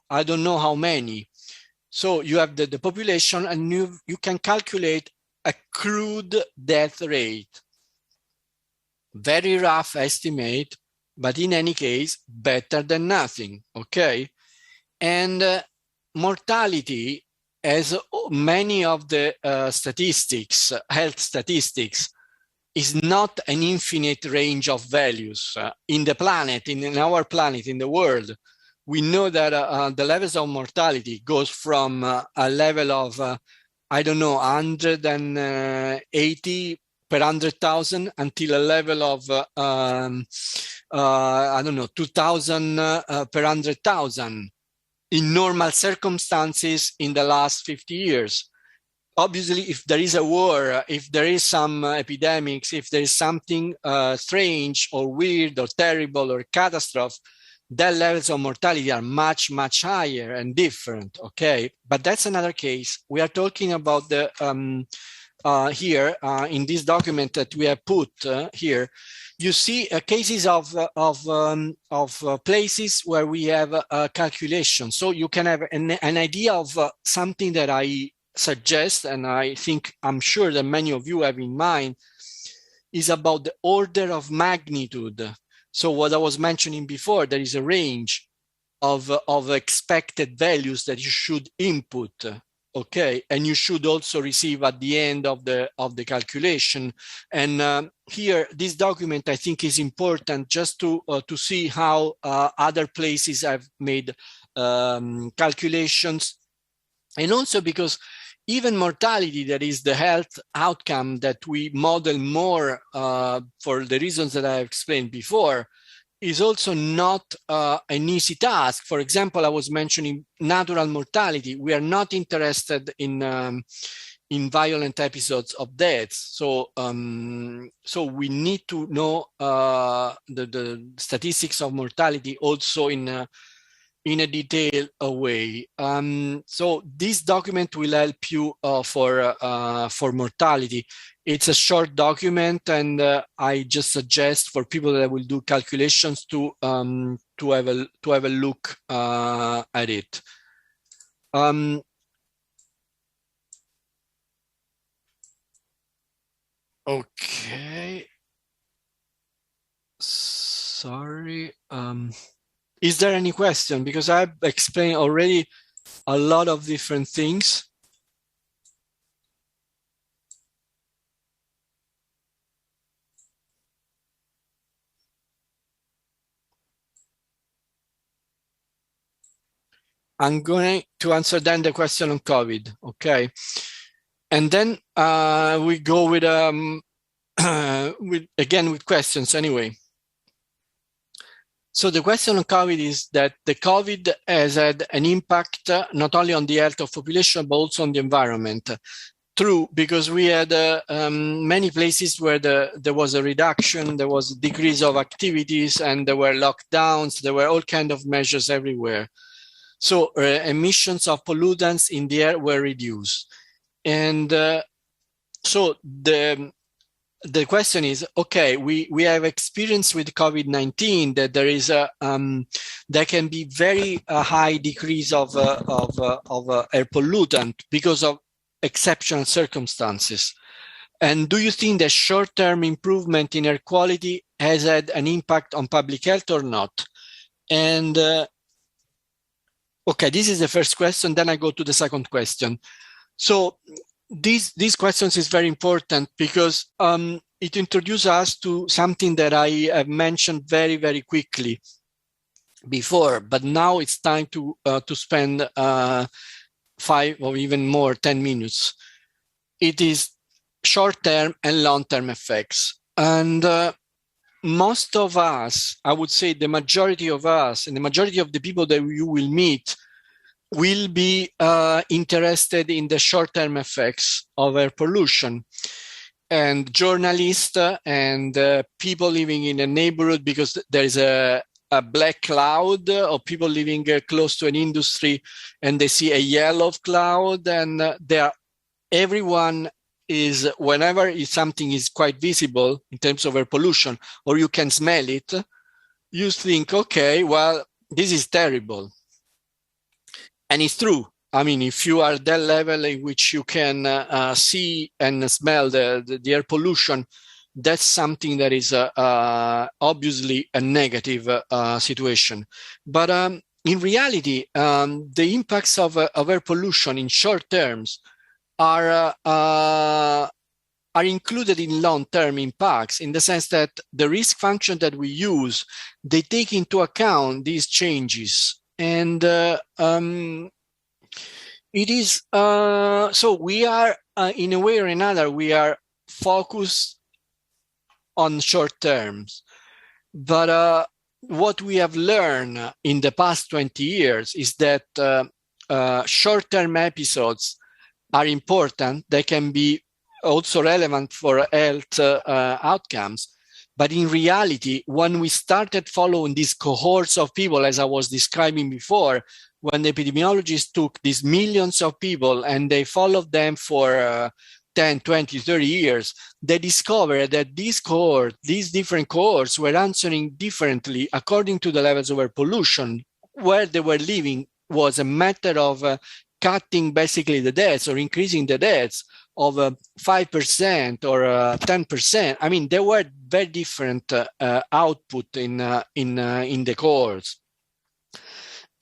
I don't know how many. So you have the population, and you can calculate a crude death rate. Very rough estimate, but in any case, better than nothing, okay? And mortality, as many of the statistics, health statistics, is not an infinite range of values in the planet, in our planet, in the world. We know that the levels of mortality goes from a level of, I don't know, 180 per 100,000 until a level of, I don't know, 2,000 per 100,000 in normal circumstances in the last 50 years. Obviously, if there is a war, if there is some epidemics, if there is something strange or weird or terrible or catastrophe, the levels of mortality are much, much higher and different, okay? But that's another case. We are talking about the, here, in this document that we have put here, you see cases of places where we have a calculation. So you can have an idea of something that I suggest, and I'm sure that many of you have in mind, is about the order of magnitude. So what I was mentioning before, there is a range of expected values that you should input, okay? And you should also receive at the end of the calculation. And here, this document, I think, is important just to see how other places have made calculations. And also because even mortality, that is the health outcome that we model more for the reasons that I have explained before, is also not an easy task. For example, I was mentioning natural mortality. We are not interested in in violent episodes of deaths. So so we need to know the statistics of mortality also in a detailed way. So this document will help you for mortality. It's a short document, and I just suggest for people that will do calculations to have a look at it. Okay. Sorry. Is there any question? Because I've explained already a lot of different things. I'm going to answer then the question on COVID, okay? And then we go with with questions anyway. So the question on COVID is that the COVID has had an impact not only on the health of population, but also on the environment. True, because we had many places where there was a reduction, there was a decrease of activities, and there were lockdowns, there were all kinds of measures everywhere. So emissions of pollutants in the air were reduced. And so the question is, okay, we have experience with COVID-19 that there is there can be very high decrease of air pollutant because of exceptional circumstances. And do you think that short-term improvement in air quality has had an impact on public health or not? And okay, this is the first question. Then I go to the second question. So these questions is very important because it introduces us to something that I have mentioned very, very quickly before, but now it's time to spend 5 or even more, 10 minutes. It is short-term and long-term effects. And most of us, I would say the majority of us and the majority of the people that you will meet will be interested in the short-term effects of air pollution. And journalists and people living in a neighborhood because there is a black cloud, or people living close to an industry and they see a yellow cloud, and everyone is, whenever something is quite visible in terms of air pollution, or you can smell it, you think, okay, well, this is terrible. And it's true. I mean, if you are at that level in which you can see and smell the air pollution, that's something that is obviously a negative situation. But in reality, the impacts of air pollution in short terms are included in long-term impacts, in the sense that the risk function that we use, they take into account these changes. And it is, so we are, in a way or another, we are focused on short terms. But what we have learned in the past 20 years is that short-term episodes are important. They can be also relevant for health outcomes. But in reality, when we started following these cohorts of people, as I was describing before, when the epidemiologists took these millions of people and they followed them for 10, 20, 30 years, they discovered that these different cohorts were answering differently according to the levels of air pollution. Where they were living was a matter of cutting basically the deaths or increasing the deaths of 5% or 10%. I mean, there were very different output in the cohorts.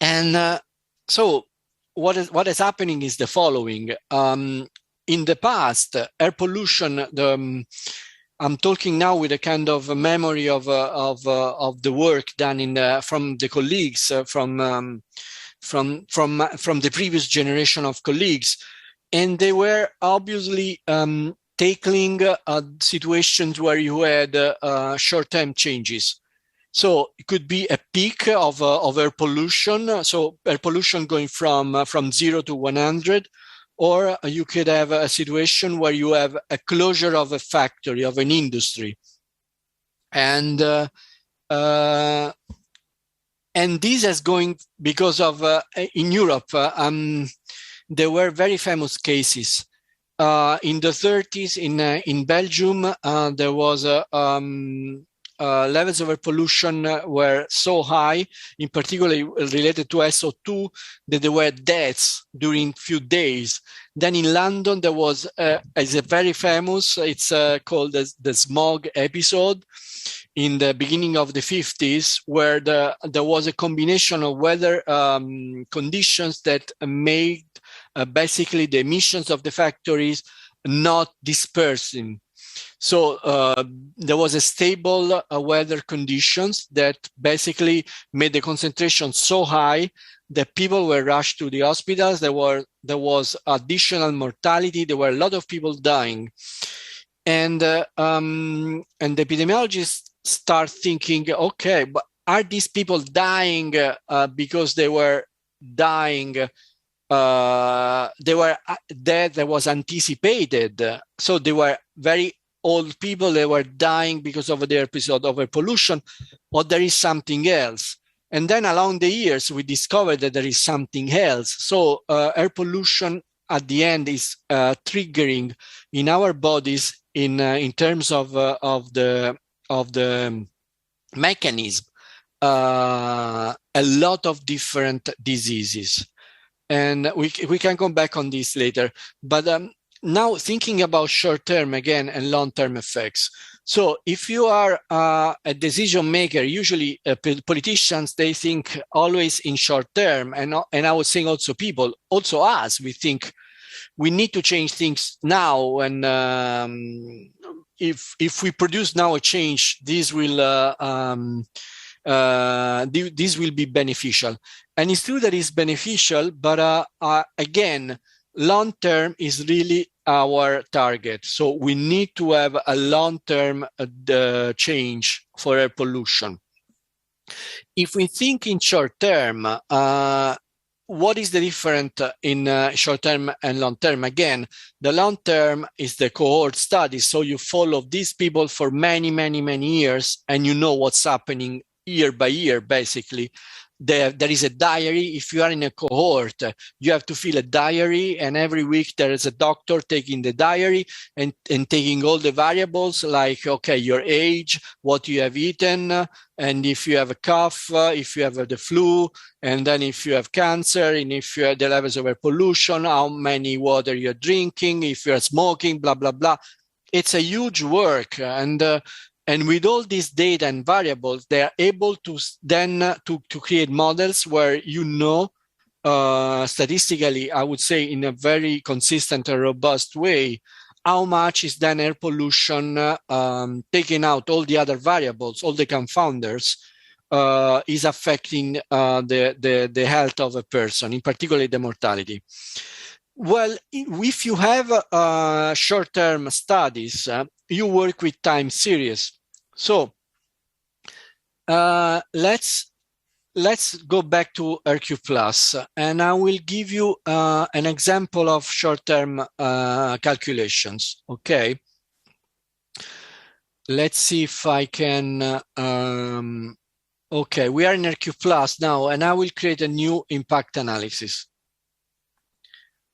And so what is happening is the following. In the past, air pollution, I'm talking now with a kind of a memory of the work done from the colleagues from the previous generation of colleagues, and they were obviously tackling situations where you had short-term changes. So it could be a peak of air pollution. So air pollution going from 0 to 100. or you could have a situation where you have a closure of a factory, of an industry. And this is going because of, in Europe, there were very famous cases. In the 30s in Belgium, there was levels of air pollution were so high, in particular related to SO2, that there were deaths during few days. Then in London, there was is a very famous, it's called the smog episode in the beginning of the 50s, where there was a combination of weather conditions that made basically the emissions of the factories not dispersing. So there was a stable weather conditions that basically made the concentration so high that people were rushed to the hospitals. There was additional mortality. There were a lot of people dying, and the epidemiologists start thinking, okay, but are these people dying because they were dying? They were dead that was anticipated. So they were very old people, they were dying because of their episode of air pollution, or there is something else. And then along the years, we discovered that there is something else. So air pollution at the end is triggering in our bodies in terms of the mechanism a lot of different diseases. And we can come back on this later. But now thinking about short-term again and long-term effects. So if you are a decision maker, usually politicians, they think always in short-term. And I would say also people, also us, we think we need to change things now. And if we produce now a change, this will be beneficial. And it's true that it's beneficial, but again, long-term is really our target. So we need to have a long-term change for air pollution. If we think in short-term, what is the difference in short-term and long-term? Again, the long-term is the cohort study. So you follow these people for many, many, many years, and you know what's happening year by year, basically. There is a diary. If you are in a cohort, you have to fill a diary, and every week there is a doctor taking the diary and taking all the variables like, okay, your age, what you have eaten, and if you have a cough, if you have the flu, and then if you have cancer, and if you have the levels of air pollution, how many water you're drinking, if you're smoking, blah, blah, blah. It's a huge work. And with all these data and variables, they are able to then to create models where you know statistically, I would say in a very consistent and robust way, how much is then air pollution taking out all the other variables, all the confounders, is affecting the health of a person, in particular the mortality. Well, if you have short-term studies, you work with time series. So let's go back to RQ+, and I will give you an example of short-term calculations. Okay. Let's see if I can. Okay, we are in RQ+ now, and I will create a new impact analysis.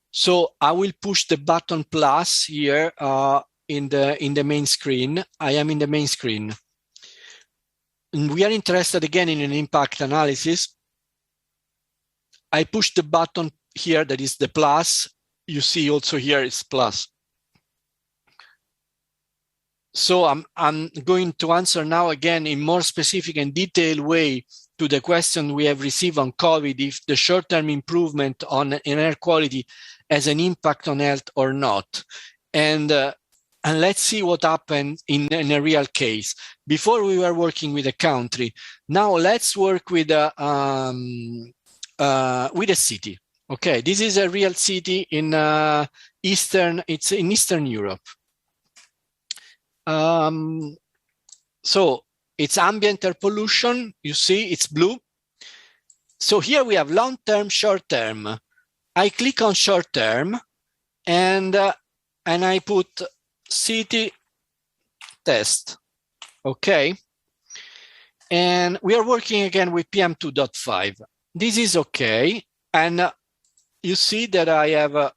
So I will push the button plus here in the main screen. I am in the main screen. And we are interested again in an impact analysis. I push the button here that is the plus. You see also here is plus. So I'm going to answer now again in more specific and detailed way to the question we have received on COVID, if the short-term improvement in air quality has an impact on health or not. And let's see what happened in a real case. Before we were working with a country. Now let's work with a city. Okay, this is a real city in it's in Eastern Europe. So it's ambient air pollution. You see, it's blue. So here we have long-term, short-term. I click on short-term, and I put city test. Okay. And we are working again with PM2.5. This is okay. And you see that I have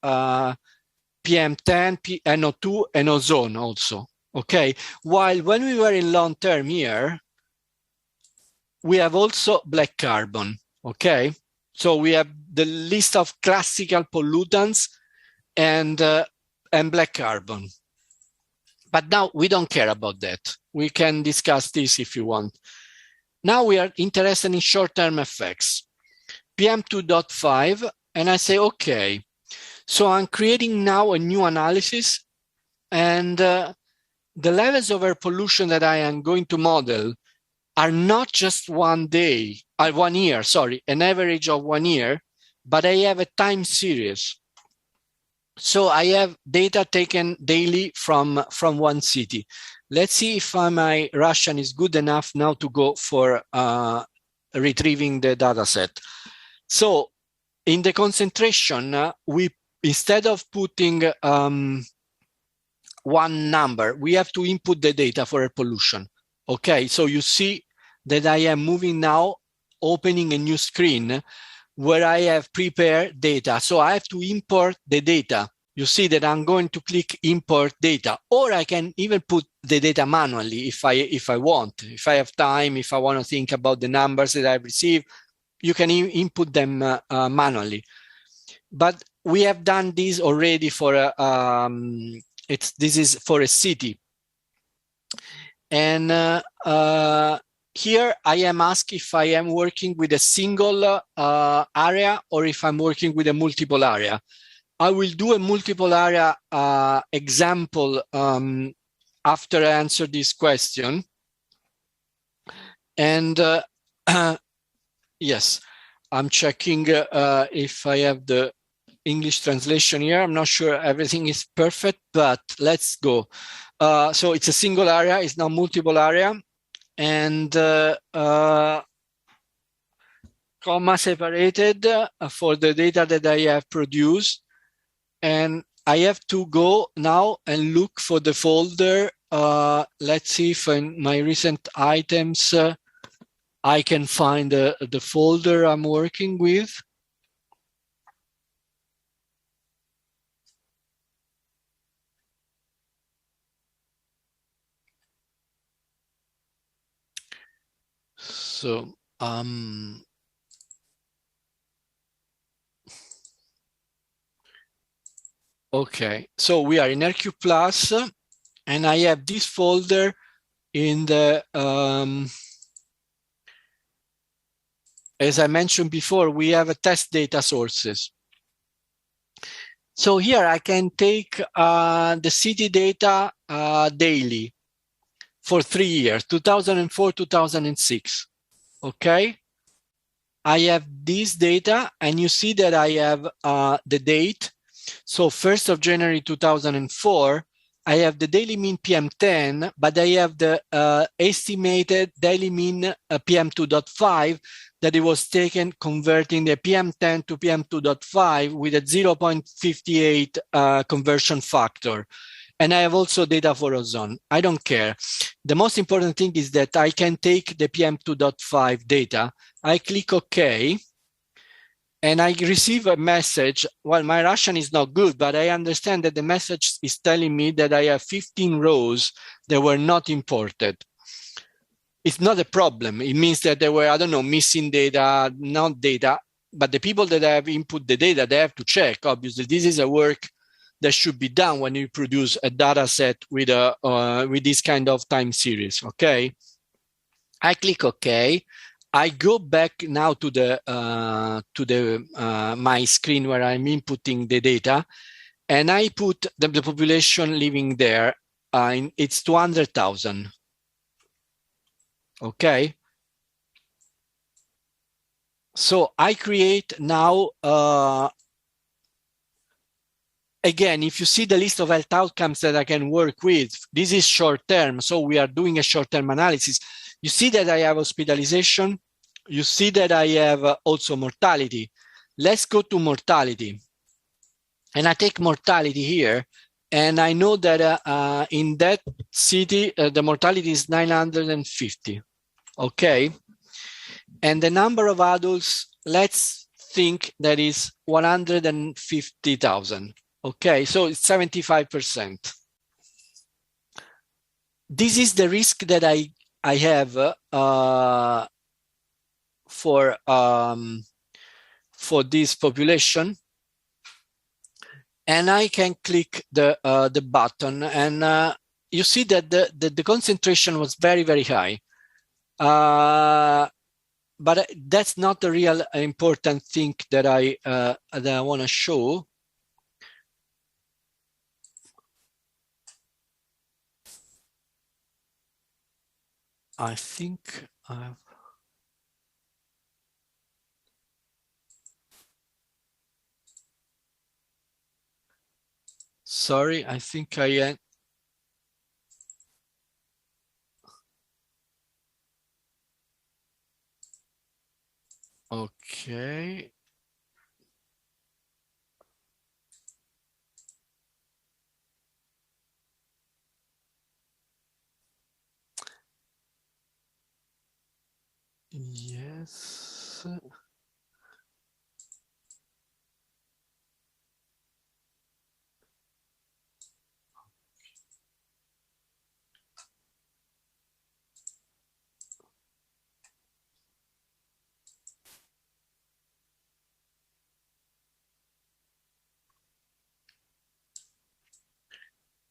PM10, NO2, and ozone also. Okay. While when we were in long term here, we have also black carbon. Okay. So we have the list of classical pollutants and black carbon. But now we don't care about that. We can discuss this if you want. Now we are interested in short-term effects. PM2.5, and I say, okay. So I'm creating now a new analysis, and the levels of air pollution that I am going to model are not just 1 year, sorry, an average of 1 year, but I have a time series. So I have data taken daily from one city. Let's see if my Russian is good enough now to go for retrieving the data set. So in the concentration, we instead of putting one number, we have to input the data for air pollution. Okay, so you see that I am moving now, opening a new screen where I have prepared data. So I have to import the data. You see that I'm going to click import data, or I can even put the data manually if I want. If I have time, if I want to think about the numbers that I've received, you can input them manually. But we have done this already for this is for a city. And here I am asked if I am working with a single area or if I'm working with a multiple area. I will do a multiple area example after I answer this question. And yes, I'm checking if I have the English translation here. I'm not sure everything is perfect, but let's go. So it's a single area, it's now multiple area, and comma separated for the data that I have produced. And I have to go now and look for the folder. Let's see if in my recent items I can find the folder I'm working with. So okay, so we are in RQ Plus, and I have this folder in the, as I mentioned before, we have a test data sources. So here I can take the city data daily for 3 years, 2004, 2006, okay? I have this data, and you see that I have the date. So 1st of January 2004, I have the daily mean PM10, but I have the estimated daily mean PM2.5 that it was taken converting the PM10 to PM2.5 with a 0.58 conversion factor. And I have also data for ozone. I don't care. The most important thing is that I can take the PM2.5 data. I click OK. And I receive a message. Well, my Russian is not good, but I understand that the message is telling me that I have 15 rows that were not imported. It's not a problem. It means that there were, I don't know, missing data, not data, but the people that have input the data, they have to check. Obviously, this is a work that should be done when you produce a data set with this kind of time series, okay? I click OK. I go back now to the my screen where I'm inputting the data, and I put the population living there. It's 200,000. Okay. So I create now. Again, if you see the list of health outcomes that I can work with, this is short term. So we are doing a short term analysis. You see that I have hospitalization. You see that I have also mortality. Let's go to mortality. and I take mortality here, and I know that in that city, the mortality is 950, okay? And the number of adults, let's think that is 150,000, okay? So it's 75%. This is the risk that I have for this population, and I can click the button, and you see that the concentration was very, very high. But that's not the real important thing that I want to show. I think I've... Sorry, I think I... Okay. Yes.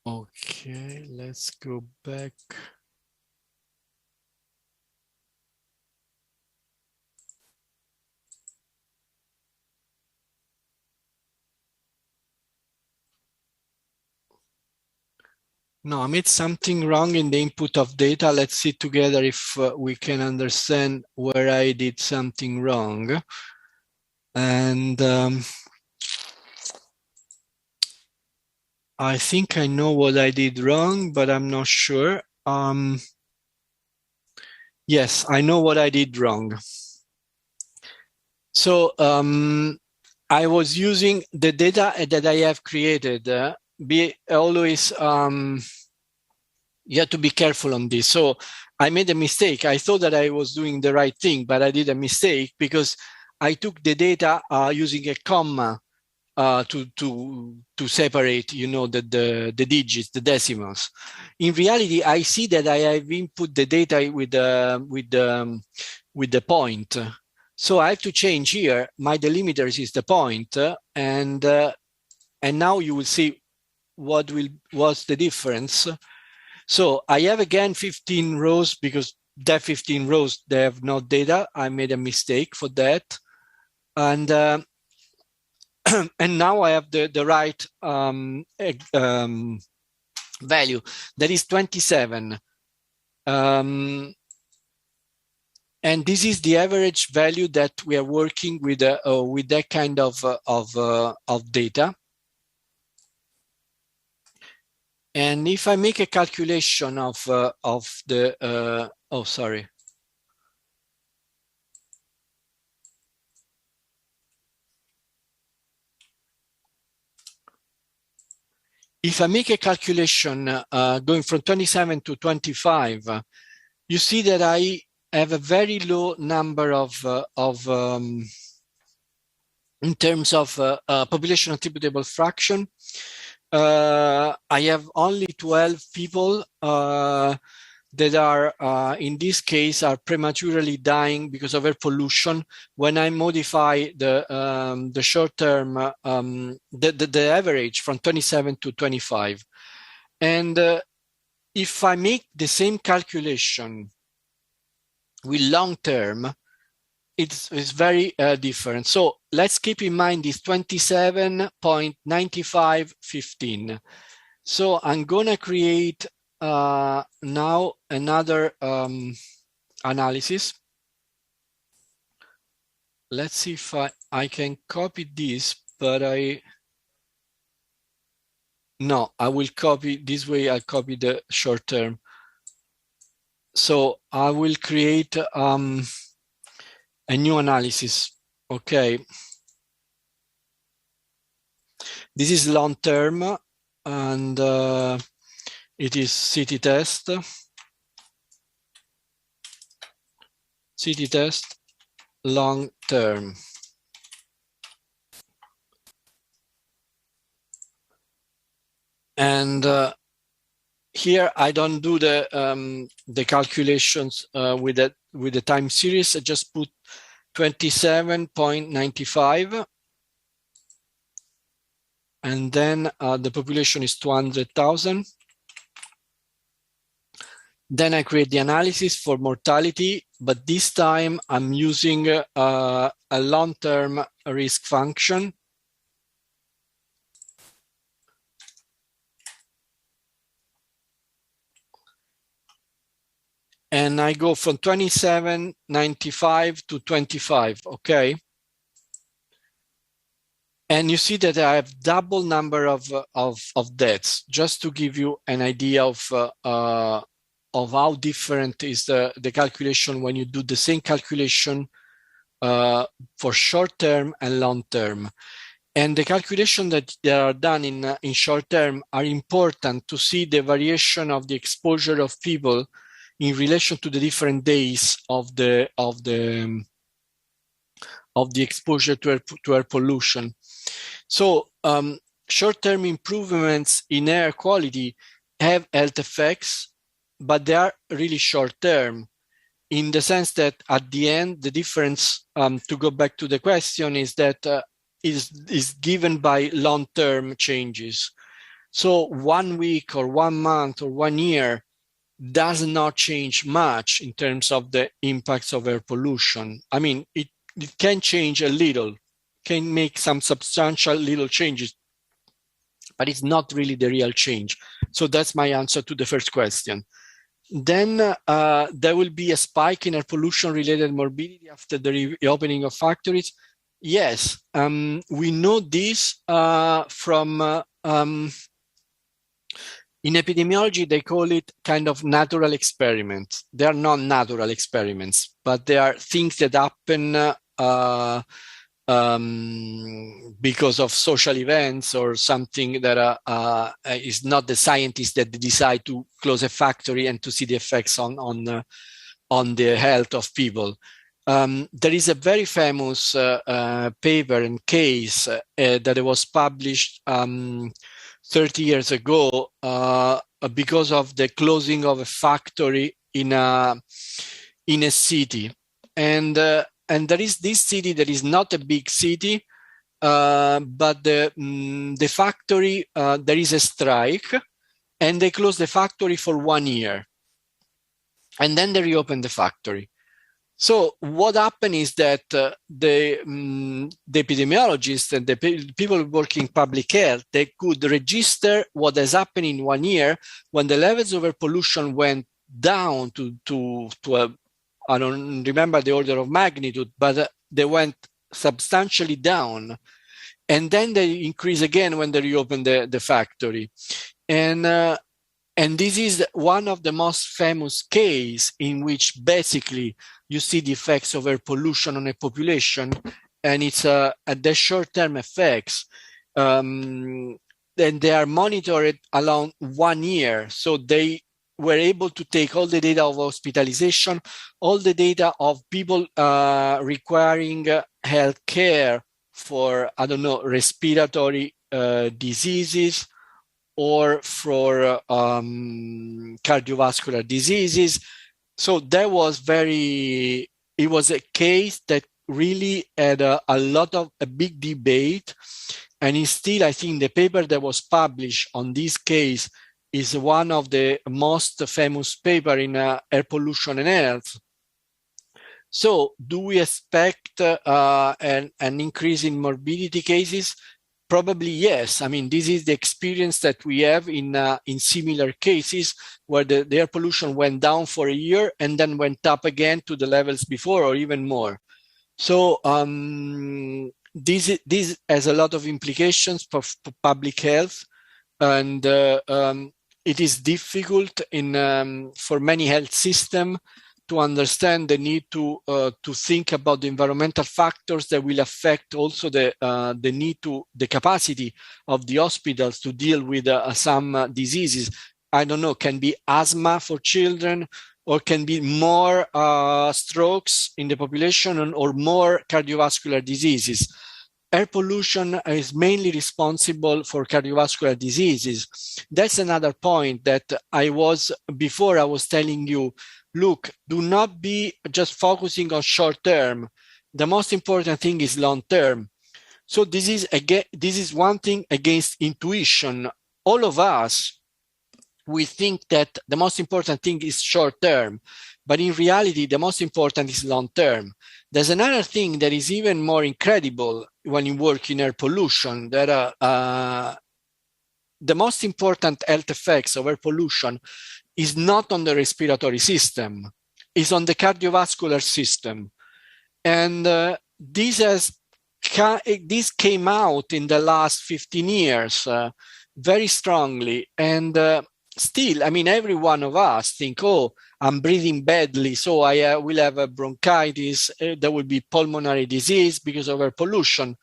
Okay, let's go back. No, I made something wrong in the input of data. Let's see together if we can understand where I did something wrong. And I think I know what I did wrong, but I'm not sure. Yes, I know what I did wrong. So I was using the data that I have created. Be always, you have to be careful on this. So I made a mistake. I thought that I was doing the right thing, but I did a mistake because I took the data using a comma to separate, you know, the digits, the decimals. In reality, I see that I have input the data with the point. So I have to change here. My delimiters is the point, and now you will see what's the difference. So I have again 15 rows because that 15 rows, they have no data. I made a mistake for that. And and now I have the right value. That is 27. And this is the average value that we are working with that kind of data. And if I make a calculation of the oh, sorry. If I make a calculation going from 27 to 25, you see that I have a very low number of in terms of population attributable fraction. I have only 12 people that are, in this case, are prematurely dying because of air pollution. When I modify the short term, the average from 27 to 25, and if I make the same calculation with long term, it's very different. So let's keep in mind this 27.9515. So I'm gonna create now another analysis. Let's see if I can copy this, but no, I will copy this way. I copy the short term. So I will create a new analysis. Okay. This is long term, and it is city test. City test long term. And here I don't do the calculations with the time series. I just put 27.95, and then the population is 200,000. Then I create the analysis for mortality, but this time I'm using a long-term risk function. And I go from 27.95 to 25, okay? And you see that I have double number of deaths, just to give you an idea of how different is the calculation when you do the same calculation for short term and long term. And the calculation that are done in short term are important to see the variation of the exposure of people in relation to the different days of the exposure to air pollution. So short-term improvements in air quality have health effects, but they are really short-term, in the sense that at the end, the difference, to go back to the question, is that is given by long-term changes. So 1 week or 1 month or 1 year does not change much in terms of the impacts of air pollution. I mean, it can change a little, can make some substantial little changes, but it's not really the real change. So that's my answer to the first question. Then there will be a spike in air pollution-related morbidity after the reopening of factories. Yes, we know this from in epidemiology, they call it kind of natural experiments. They are not natural experiments, but they are things that happen because of social events or something that is not the scientists that decide to close a factory and to see the effects on the health of people. There is a very famous paper and case that was published 30 years ago because of the closing of a factory in a city, and there is this city that is not a big city, but the factory, there is a strike, and they close the factory for 1 year, and then they reopen the factory. So what happened is that the epidemiologists and the people working public health, they could register what has happened in 1 year when the levels of air pollution went down to a, I don't remember the order of magnitude, but they went substantially down. And then they increase again when they reopen the factory. And this is one of the most famous cases in which basically you see the effects of air pollution on a population, and it's the short-term effects. And they are monitored along 1 year. So they were able to take all the data of hospitalization, all the data of people requiring health care for, I don't know, respiratory diseases, or for cardiovascular diseases. So that was it was a case that really had a big debate, and it's still, I think, the paper that was published on this case is one of the most famous paper in air pollution and health. So do we expect an increase in morbidity cases? Probably yes. I mean, this is the experience that we have in similar cases where the air pollution went down for a year and then went up again to the levels before or even more. So this has a lot of implications for public health, and it is difficult for many health systems to understand the need to think about the environmental factors that will affect also the capacity of the hospitals to deal with some diseases. I don't know, can be asthma for children, or can be more strokes in the population, or more cardiovascular diseases. Air pollution is mainly responsible for cardiovascular diseases. That's another point that I was telling you, look, do not be just focusing on short term. The most important thing is long term. So this is one thing against intuition. All of us, we think that the most important thing is short term, but in reality, the most important is long term. There's another thing that is even more incredible when you work in air pollution, that the most important health effects of air pollution is not on the respiratory system, is on the cardiovascular system. And this came out in the last 15 years very strongly. And still, I mean, every one of us think, oh, I'm breathing badly, so I will have a bronchitis, there will be pulmonary disease because of air pollution.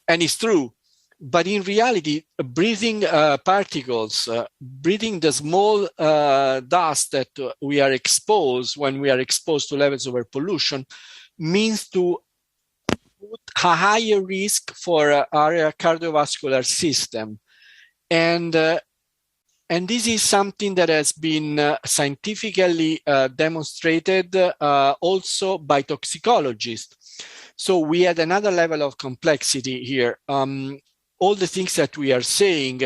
And it's true. But in reality, breathing particles, breathing the small dust that we are exposed when we are exposed to levels of air pollution, means to put a higher risk for our cardiovascular system. And this is something that has been scientifically demonstrated also by toxicologists. So we had another level of complexity here. All the things that we are saying,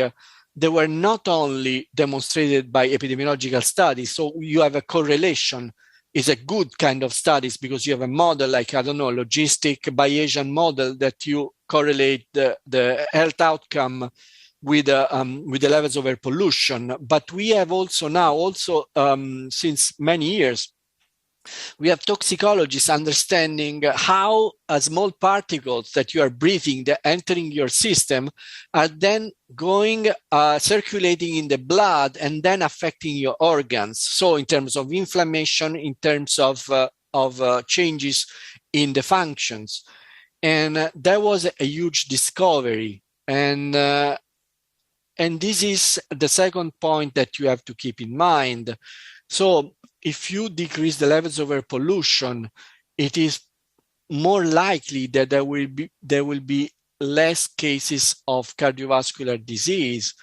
they were not only demonstrated by epidemiological studies. So you have a correlation. It's a good kind of studies because you have a model like, I don't know, logistic Bayesian model that you correlate the health outcome with the levels of air pollution. But we have also now, since many years, we have toxicologists understanding how small particles that you are breathing, that entering your system, are then going, circulating in the blood and then affecting your organs. So in terms of inflammation, in terms of changes in the functions. And that was a huge discovery. And this is the second point that you have to keep in mind. So if you decrease the levels of air pollution, it is more likely that there will be less cases of cardiovascular disease.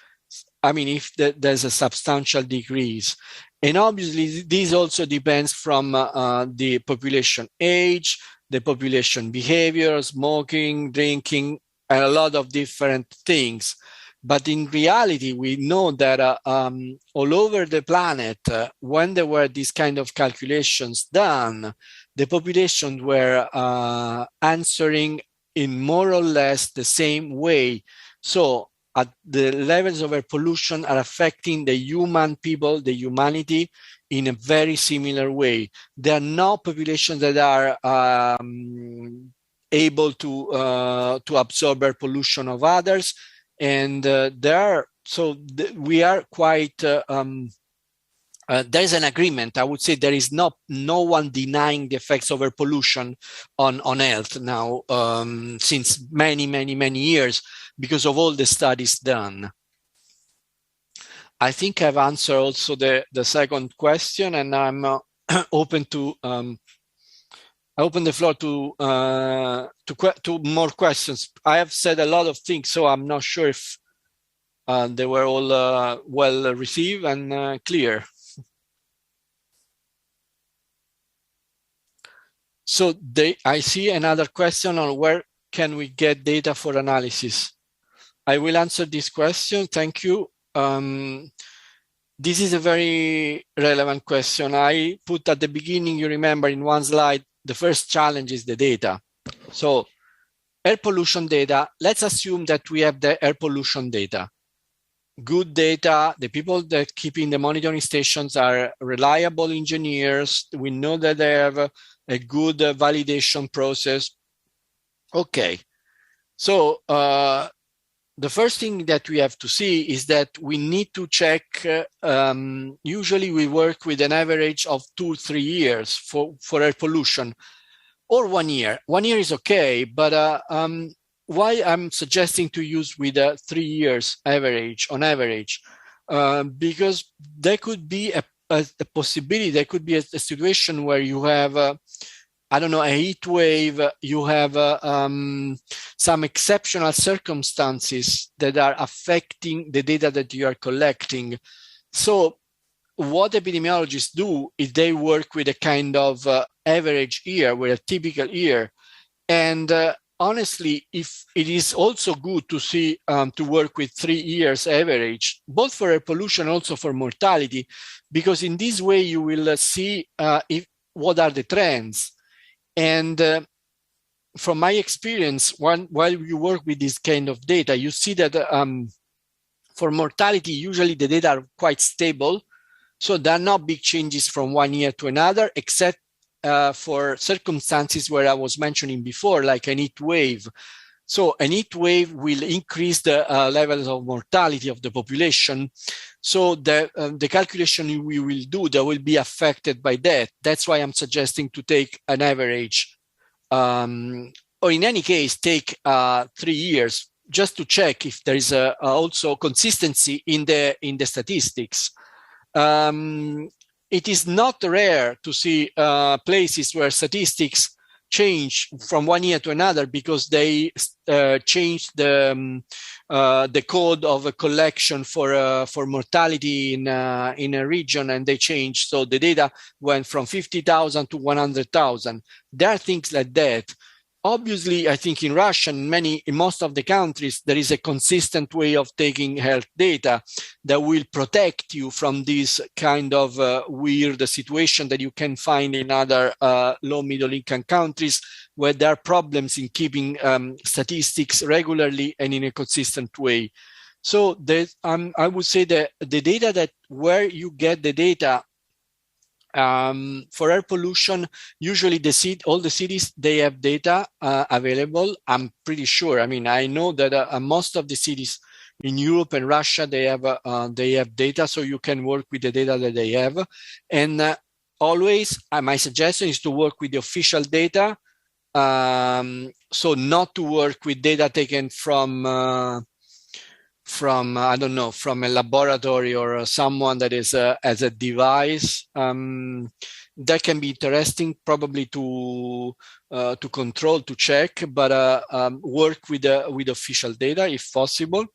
I mean, if there's a substantial decrease. And obviously, this also depends from the population age, the population behavior, smoking, drinking, and a lot of different things. But in reality, we know that all over the planet, when there were these kind of calculations done, the populations were answering in more or less the same way. So the levels of air pollution are affecting the human people, the humanity, in a very similar way. There are no populations that are able to absorb air pollution of others. And we are quite, there is an agreement. I would say there is no one denying the effects of air pollution on health now, since many years, because of all the studies done. I think I've answered also the second question, and I'm open to, I open the floor to more questions. I have said a lot of things, so I'm not sure if they were all well received and clear. So I see another question on where can we get data for analysis. I will answer this question. Thank you. This is a very relevant question. I put at the beginning, you remember in one slide, the first challenge is the data. So air pollution data, let's assume that we have the air pollution data. Good data, the people that keep in the monitoring stations are reliable engineers. We know that they have a good validation process. Okay, so the first thing that we have to see is that we need to check, usually we work with an average of 2-3 years for air pollution, or 1 year. 1 year is okay, but why I'm suggesting to use with 3 years average, on average, because there could be a possibility, there could be a situation where you have I don't know, a heat wave, you have some exceptional circumstances that are affecting the data that you are collecting. So what epidemiologists do is they work with a kind of average year, with a typical year. And honestly, if it is also good to see, to work with 3 years average, both for air pollution and also for mortality, because in this way you will see what are the trends. And from my experience, while you work with this kind of data, you see that for mortality, usually the data are quite stable. So there are not big changes from 1 year to another, except for circumstances where I was mentioning before, like an heat wave. So an heat wave will increase the levels of mortality of the population. So the calculation we will do, that will be affected by that. That's why I'm suggesting to take an average, or in any case, take 3 years, just to check if there is also consistency in the statistics. It is not rare to see places where statistics change from 1 year to another because they changed the code of a collection for mortality in a region, and they changed. So the data went from 50,000 to 100,000. There are things like that. Obviously, I think in Russia and in most of the countries, there is a consistent way of taking health data that will protect you from this kind of weird situation that you can find in other low middle income countries, where there are problems in keeping statistics regularly and in a consistent way. So I would say that the data that where you get the data for air pollution, usually all the cities, they have data available. I'm pretty sure. I mean, I know that most of the cities in Europe and Russia, they have data, so you can work with the data that they have. And always, my suggestion is to work with the official data. So not to work with data taken from I don't know, from a laboratory or someone that is as a device. That can be interesting, probably to control, to check, but work with official data if possible.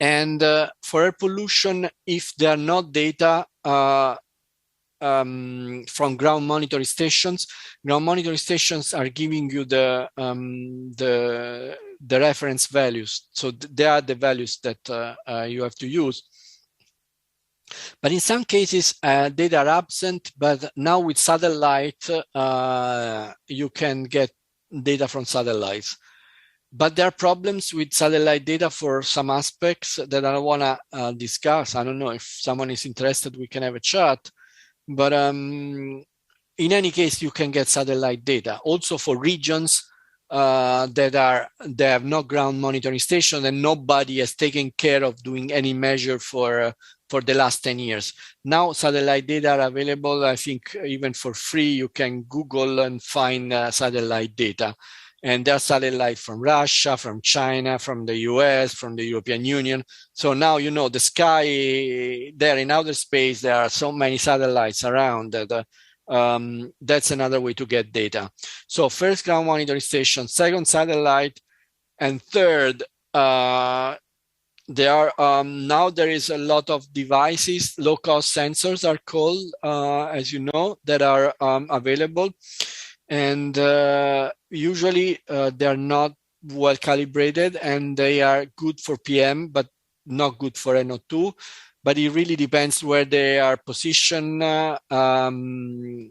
And for air pollution, if there are not data from ground monitoring stations are giving you the reference values. So they are the values that you have to use. But in some cases, data are absent, but now with satellite, you can get data from satellites. But there are problems with satellite data for some aspects that I want to discuss. I don't know if someone is interested, we can have a chat. But in any case, you can get satellite data also for regions that have no ground monitoring station, and nobody has taken care of doing any measure for the last 10 years. Now satellite data are available, I think even for free. You can Google and find satellite data. And there are satellites from Russia, from China, from the US, from the European Union. So now, you know, the sky there in outer space, there are so many satellites around that that's another way to get data. So first, ground monitoring station, second, satellite, and third, now there is a lot of devices, low-cost sensors are called, as you know, that are available. And usually they are not well calibrated, and they are good for PM, but not good for NO2. But it really depends where they are positioned. I mean,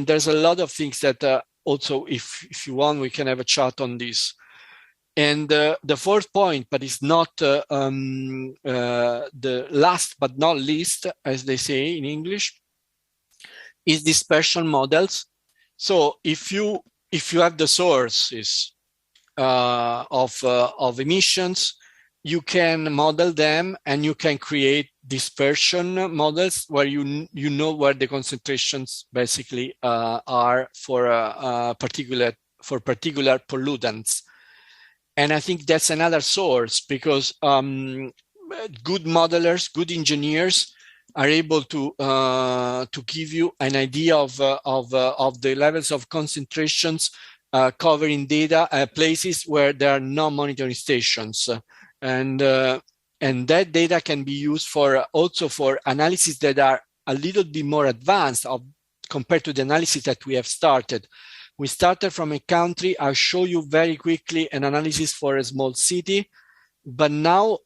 there's a lot of things that also, if you want, we can have a chat on this. And the fourth point, but it's not the last but not least, as they say in English, is dispersion models. So if you have the sources, of emissions, you can model them and you can create dispersion models where you know where the concentrations basically are for particular pollutants. And I think that's another source, because good modelers, good engineers are able to give you an idea of the levels of concentrations covering data places where there are no monitoring stations, and that data can be used for also for analysis that are a little bit more advanced compared to the analysis that we have started. We started from a country. I'll show you very quickly an analysis for a small city, but now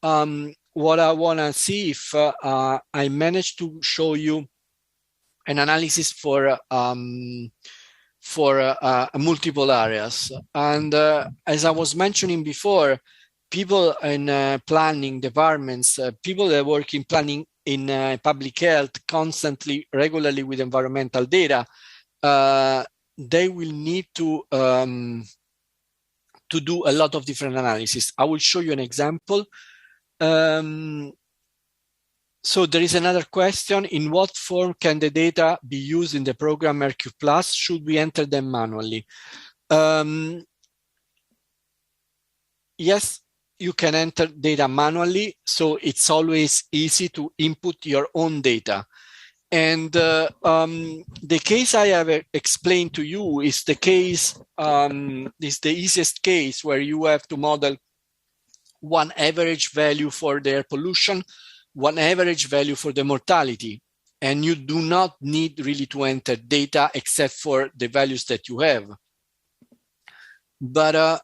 what I want to see if I managed to show you an analysis for multiple areas. And as I was mentioning before, people in planning departments, people that work in planning in public health constantly, regularly with environmental data, they will need to do a lot of different analysis. I will show you an example. So there is another question: in what form can the data be used in the program Mercure Plus? Should we enter them manually? Yes, you can enter data manually, so it's always easy to input your own data. And the case I have explained to you is the case, is the easiest case, where you have to model one average value for the air pollution, one average value for the mortality, and you do not need really to enter data except for the values that you have. But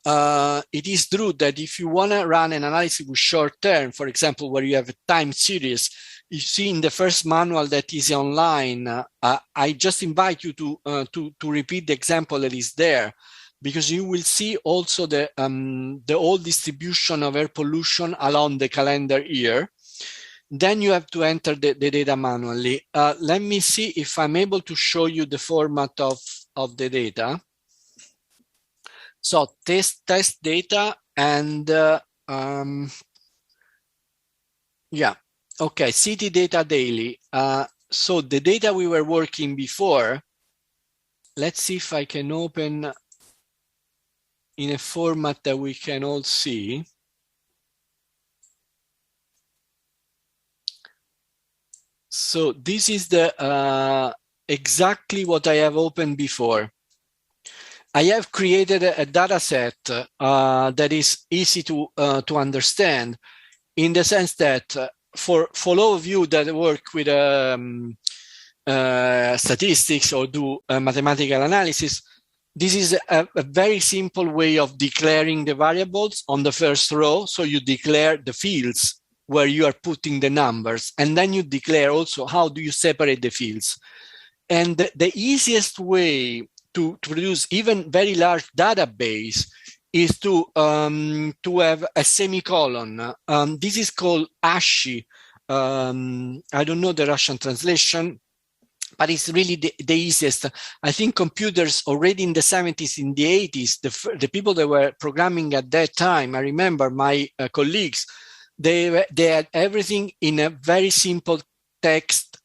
it is true that if you want to run an analysis with short term, for example, where you have a time series, you see in the first manual that is online, I just invite you to repeat the example that is there, because you will see also the whole distribution of air pollution along the calendar year. Then you have to enter the data manually. Let me see if I'm able to show you the format of the data. So test data and yeah, okay, city data daily. So the data we were working before, let's see if I can open in a format that we can all see. So this is the exactly what I have opened before. I have created a data set that is easy to understand, in the sense that for all of you that work with statistics or do mathematical analysis, this is a very simple way of declaring the variables on the first row. So you declare the fields where you are putting the numbers, and then you declare also how do you separate the fields. And the easiest way to produce even very large database is to have a semicolon. This is called ASCII. I don't know the Russian translation, but it's really the easiest. I think computers already in the 70s, in the 80s, the people that were programming at that time, I remember my colleagues, they had everything in a very simple text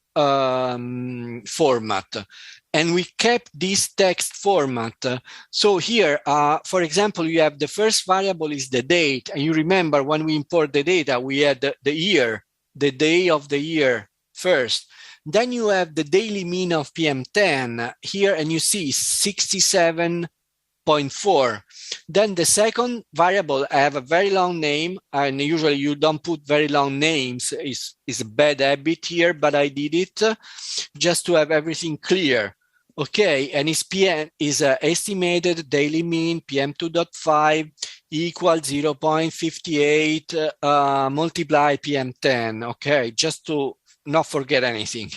format. And we kept this text format. So here, for example, you have the first variable is the date. And you remember when we import the data, we had the year, the day of the year first. Then you have the daily mean of PM10 here, and you see 67.4. Then the second variable, I have a very long name, and usually you don't put very long names. It's a bad habit here, but I did it just to have everything clear. Okay, and its PM is estimated daily mean PM2.5 equals 0.58 multiply PM10. Okay, just to not forget anything.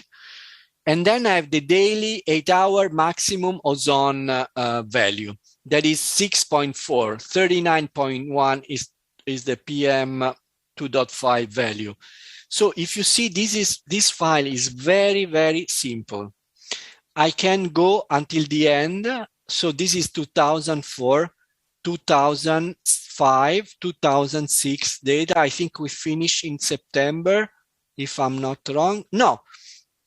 And then I have the daily 8-hour maximum ozone value. That is 6.4. 39.1 is the PM2.5 value. So if you see, this file is very, very simple. I can go until the end. So this is 2004. 2005, 2006 data. I think we finished in September, if I'm not wrong. No,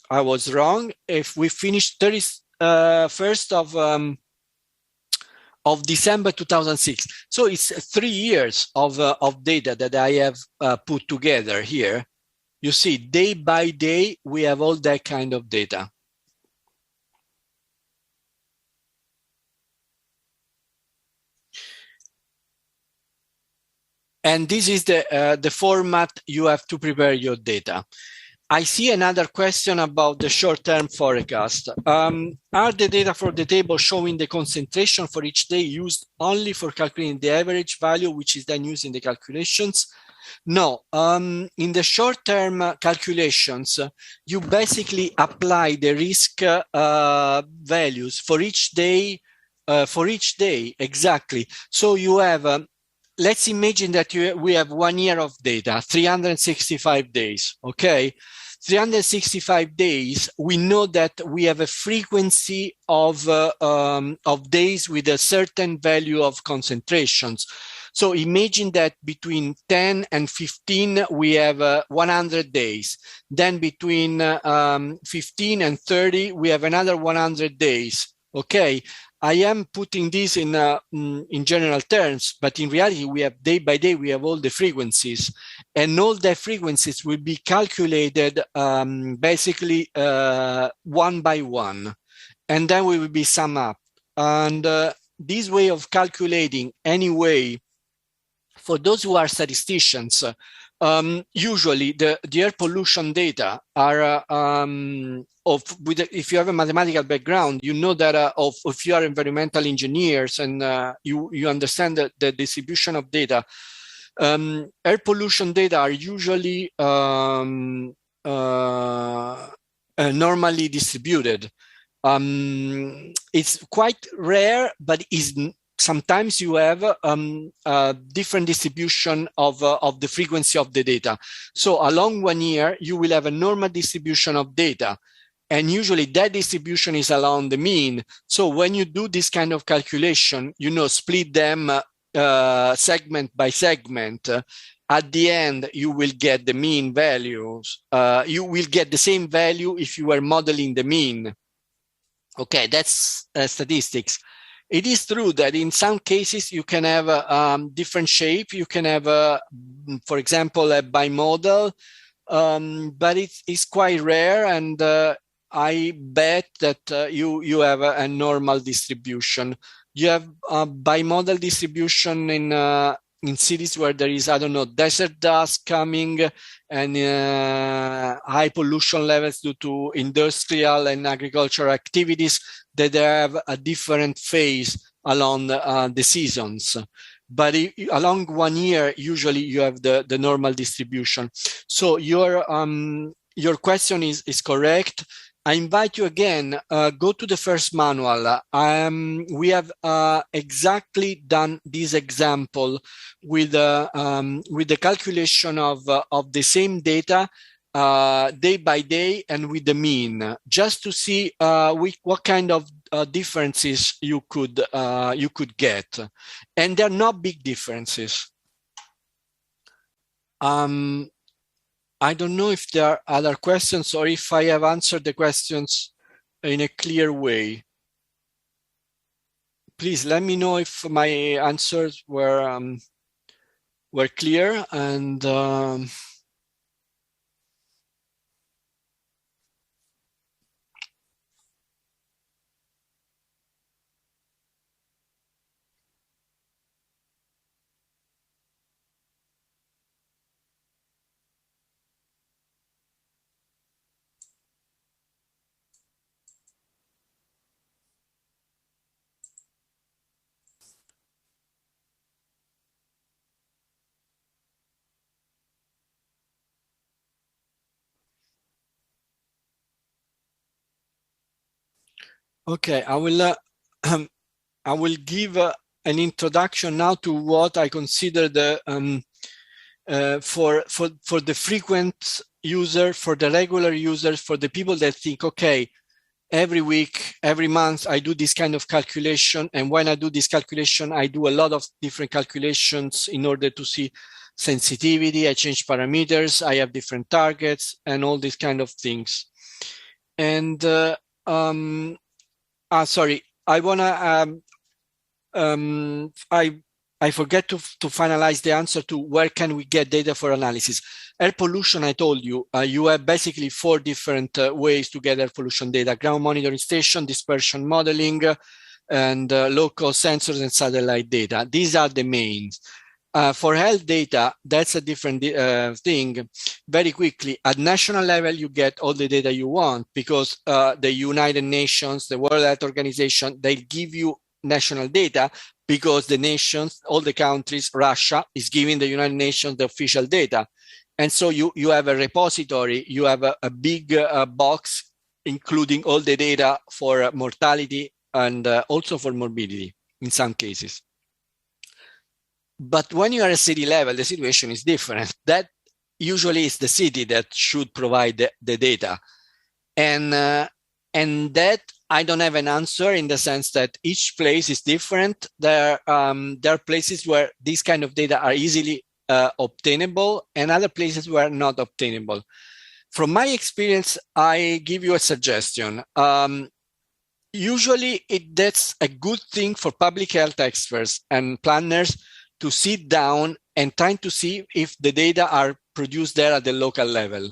I was wrong. If we finished 31st of December 2006. So it's 3 years of data that I have put together here. You see, day by day, we have all that kind of data. And this is the format you have to prepare your data. I see another question about the short-term forecast. Are the data for the table showing the concentration for each day used only for calculating the average value, which is then used in the calculations? No, in the short-term calculations, you basically apply the risk values for each day, exactly. So you have, let's imagine that we have 1 year of data, 365 days, okay? 365 days, we know that we have a frequency of days with a certain value of concentrations. So imagine that between 10 and 15, we have 100 days. Then between 15 and 30, we have another 100 days, okay? I am putting this in general terms, but in reality, we have day by day, we have all the frequencies, and all the frequencies will be calculated basically one by one, and then we will be sum up. And this way of calculating, anyway, for those who are statisticians, usually the air pollution data are if you have a mathematical background, you know that if you are environmental engineers and you understand the distribution of data, air pollution data are usually normally distributed. It's quite rare, but sometimes you have a different distribution of the frequency of the data. So along 1 year, you will have a normal distribution of data. And usually that distribution is along the mean. So when you do this kind of calculation, split them segment by segment. At the end, you will get the mean values. You will get the same value if you were modeling the mean. Okay, that's statistics. It is true that in some cases you can have a different shape. You can have, for example, a bimodal, but it's quite rare, and I bet that you have a normal distribution. You have a bimodal distribution in cities where there is, I don't know, desert dust coming and high pollution levels due to industrial and agricultural activities that have a different phase along the seasons. But along 1 year, usually you have the normal distribution. So your question is correct. I invite you again, go to the first manual. We have exactly done this example with the calculation of the same data day by day and with the mean, just to see what kind of differences you could get, and they're not big differences. I don't know if there are other questions or if I have answered the questions in a clear way. Please let me know if my answers were clear, and okay, I will give an introduction now to what I consider the for the frequent user, for the regular users, for the people that think, okay, every week, every month, I do this kind of calculation. And when I do this calculation, I do a lot of different calculations in order to see sensitivity. I change parameters. I have different targets and all these kind of things. And sorry, I wanna I forget to finalize the answer to where can we get data for analysis. Air pollution, I told you, you have basically 4 different ways to get air pollution data: ground monitoring station, dispersion modeling, and local sensors and satellite data. These are the mains. For health data, that's a different thing. Very quickly, at national level, you get all the data you want because the United Nations, the World Health Organization, they give you national data because the nations, all the countries, Russia is giving the United Nations the official data. And so you have a repository, you have a big box, including all the data for mortality and also for morbidity in some cases. But when you are at city level, the situation is different. That usually is the city that should provide the data. And that I don't have an answer in the sense that each place is different. There are places where these kind of data are easily obtainable and other places where not obtainable. From my experience, I give you a suggestion. Usually that's a good thing for public health experts and planners to sit down and trying to see if the data are produced there at the local level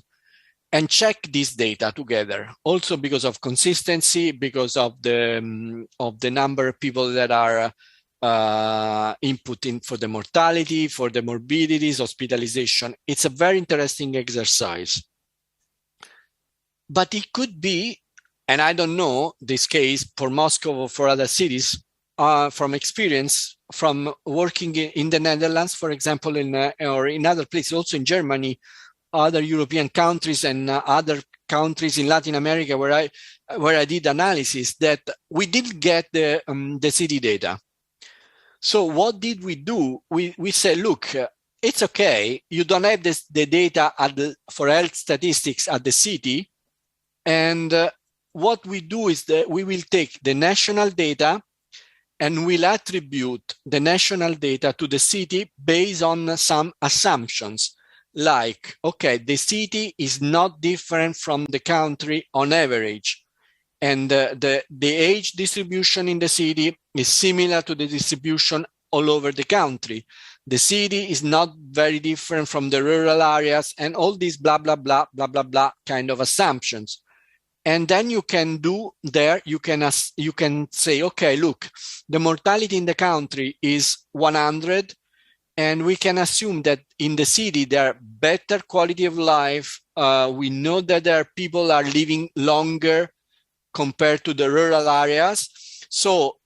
and check this data together. Also because of consistency, because of the number of people that are inputting for the mortality, for the morbidities, hospitalization. It's a very interesting exercise. But it could be, and I don't know this case for Moscow or for other cities, from experience, from working in the Netherlands, for example, or in other places, also in Germany, other European countries and other countries in Latin America where I did analysis, that we didn't get the city data. So what did we do? We said, look, it's okay. You don't have the data for health statistics at the city. And what we do is that we will take the national data and we'll attribute the national data to the city based on some assumptions. Like, okay, the city is not different from the country on average. And the age distribution in the city is similar to the distribution all over the country. The city is not very different from the rural areas, and all these blah, blah, blah, blah, blah, blah kind of assumptions. And then you can do there, you can say, okay, look, the mortality in the country is 100, and we can assume that in the city, there are better quality of life. We know that there are people are living longer compared to the rural areas. So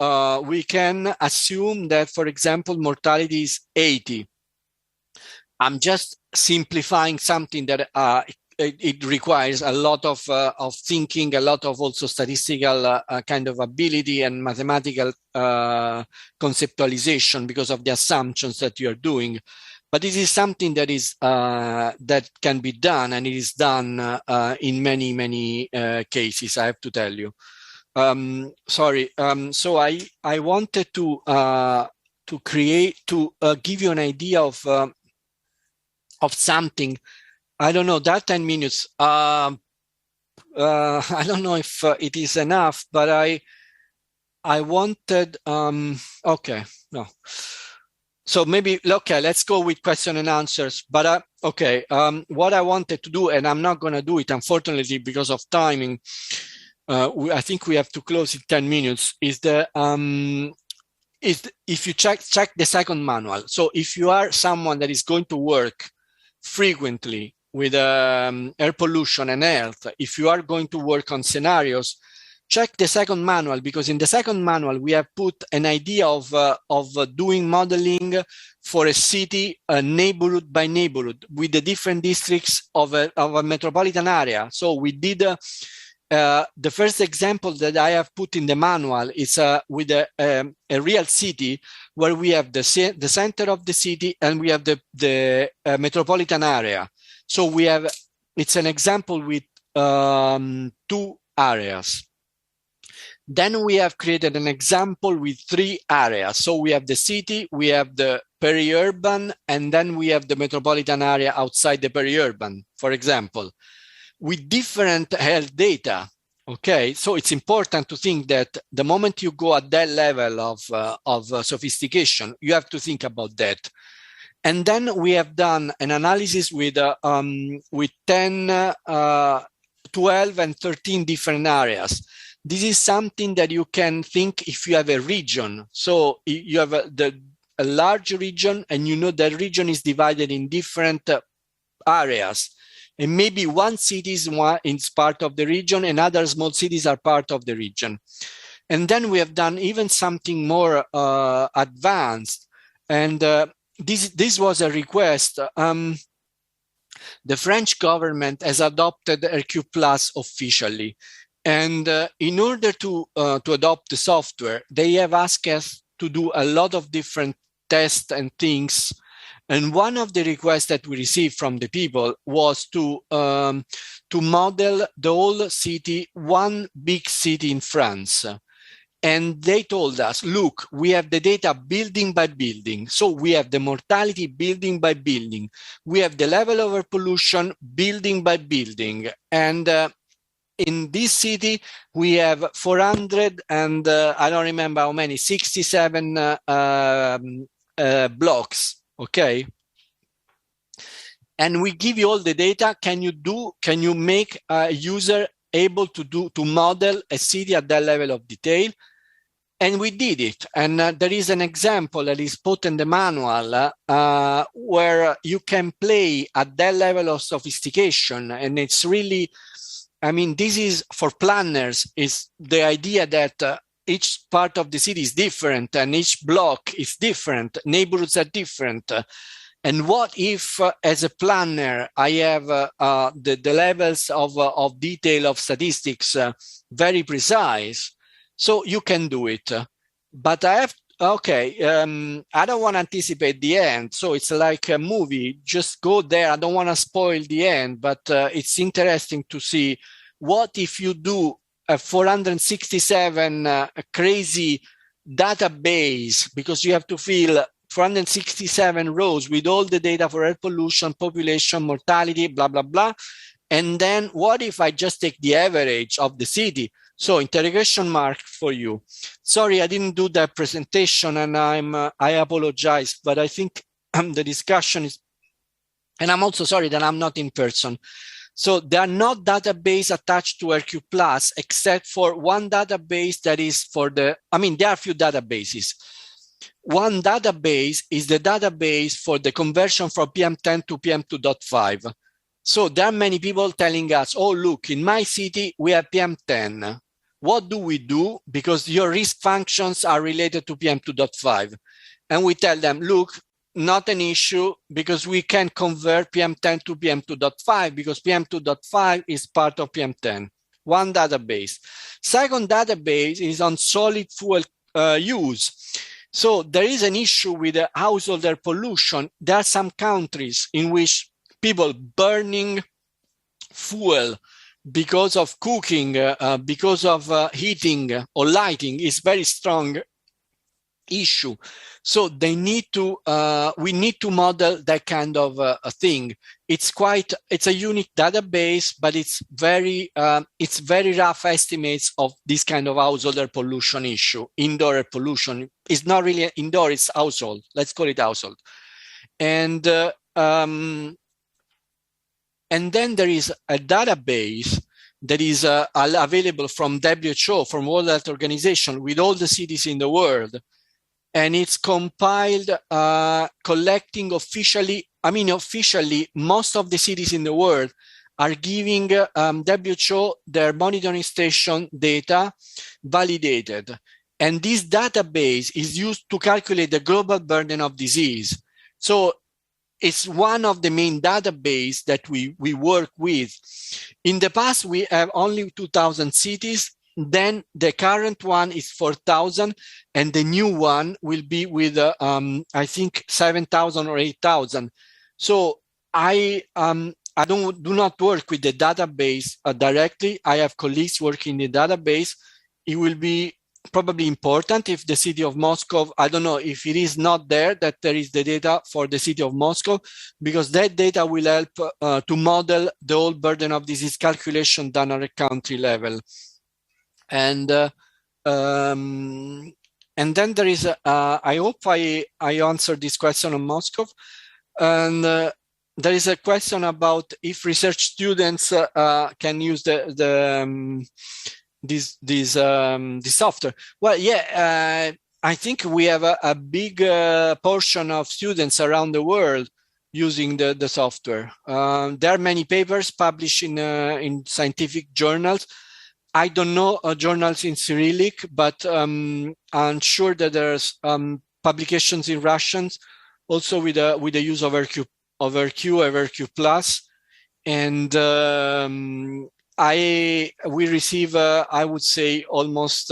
we can assume that, for example, mortality is 80. I'm just simplifying something that it requires a lot of thinking, a lot of also statistical kind of ability and mathematical conceptualization because of the assumptions that you're doing. But this is something that is that can be done, and it is done in many, many cases, I have to tell you. Sorry. So I wanted to give you an idea of something. I don't know, that 10 minutes, I don't know if it is enough, but I wanted, okay, no. So maybe, okay, let's go with question and answers. But okay, what I wanted to do, and I'm not going to do it, unfortunately, because of timing, I think we have to close in 10 minutes, is if you check the second manual. So if you are someone that is going to work frequently with air pollution and health, if you are going to work on scenarios, check the second manual, because in the second manual, we have put an idea of doing modeling for a city, neighborhood by neighborhood, with the different districts of a metropolitan area. So we did, the first example that I have put in the manual is with a real city where we have the center of the city and we have the metropolitan area. So we have, it's an example with 2 areas. Then we have created an example with 3 areas. So we have the city, we have the peri-urban, and then we have the metropolitan area outside the peri-urban, for example, with different health data. Okay, so it's important to think that the moment you go at that level of sophistication, you have to think about that. And then we have done an analysis with 10, 12, and 13 different areas. This is something that you can think if you have a region. So you have a large region, and you know that region is divided in different areas. And maybe one city is part of the region, and other small cities are part of the region. And then we have done even something more advanced. And this was a request. The French government has adopted RQ Plus officially. And in order to adopt the software, they have asked us to do a lot of different tests and things. And one of the requests that we received from the people was to model the whole city, one big city in France. And they told us, look, we have the data building by building. So we have the mortality building by building. We have the level of air pollution building by building. And in this city, we have 400 and I don't remember how many, 67 blocks, okay? And we give you all the data. Can you make a user able to model a city at that level of detail? And we did it. And there is an example that is put in the manual where you can play at that level of sophistication. And it's really, I mean, this is for planners, is the idea that each part of the city is different and each block is different, neighborhoods are different. And what if, as a planner, I have the levels of detail of statistics very precise? So you can do it. But I don't want to anticipate the end. So it's like a movie, just go there. I don't want to spoil the end, but it's interesting to see what if you do a 467 crazy database, because you have to fill 467 rows with all the data for air pollution, population, mortality, blah, blah, blah. And then what if I just take the average of the city? So interrogation mark for you. Sorry, I didn't do that presentation, and I apologize, but I think the discussion is, and I'm also sorry that I'm not in person. So there are no database attached to RQ Plus, except for one database that is for there are a few databases. One database is the database for the conversion from PM10 to PM2.5. So there are many people telling us, oh, look, in my city, we have PM10. What do we do? Because your risk functions are related to PM2.5. And we tell them, look, not an issue, because we can convert PM10 to PM2.5 because PM2.5 is part of PM10. One database. Second database is on solid fuel use. So there is an issue with the household air pollution. There are some countries in which people burning fuel because of cooking, because of heating or lighting is very strong issue. So they need to, we need to model that kind of a thing. It's a unique database, but it's very rough estimates of this kind of household air pollution issue. Indoor air pollution is not really indoor, it's household. Let's call it household. And then there is a database that is available from WHO, from World Health Organization, with all the cities in the world. And it's compiled, collecting officially, most of the cities in the world are giving WHO their monitoring station data validated. And this database is used to calculate the global burden of disease. So it's one of the main databases that we work with. In the past, we have only 2,000 cities. Then the current one is 4,000, and the new one will be with, I think, 7,000 or 8,000. So I do not work with the database directly. I have colleagues working in the database, it will be probably important if the city of Moscow, I don't know if it is not there, that there is the data for the city of Moscow, because that data will help to model the whole burden of disease calculation done at a country level. And then there is, I hope I answered this question on Moscow. And there is a question about if research students can use this software. Well, yeah, I think we have a big portion of students around the world using the software. There are many papers published in scientific journals. I don't know journals in Cyrillic, but I'm sure that there's publications in Russian, also with the use of RQ, RQ Plus, and we receive, I would say, almost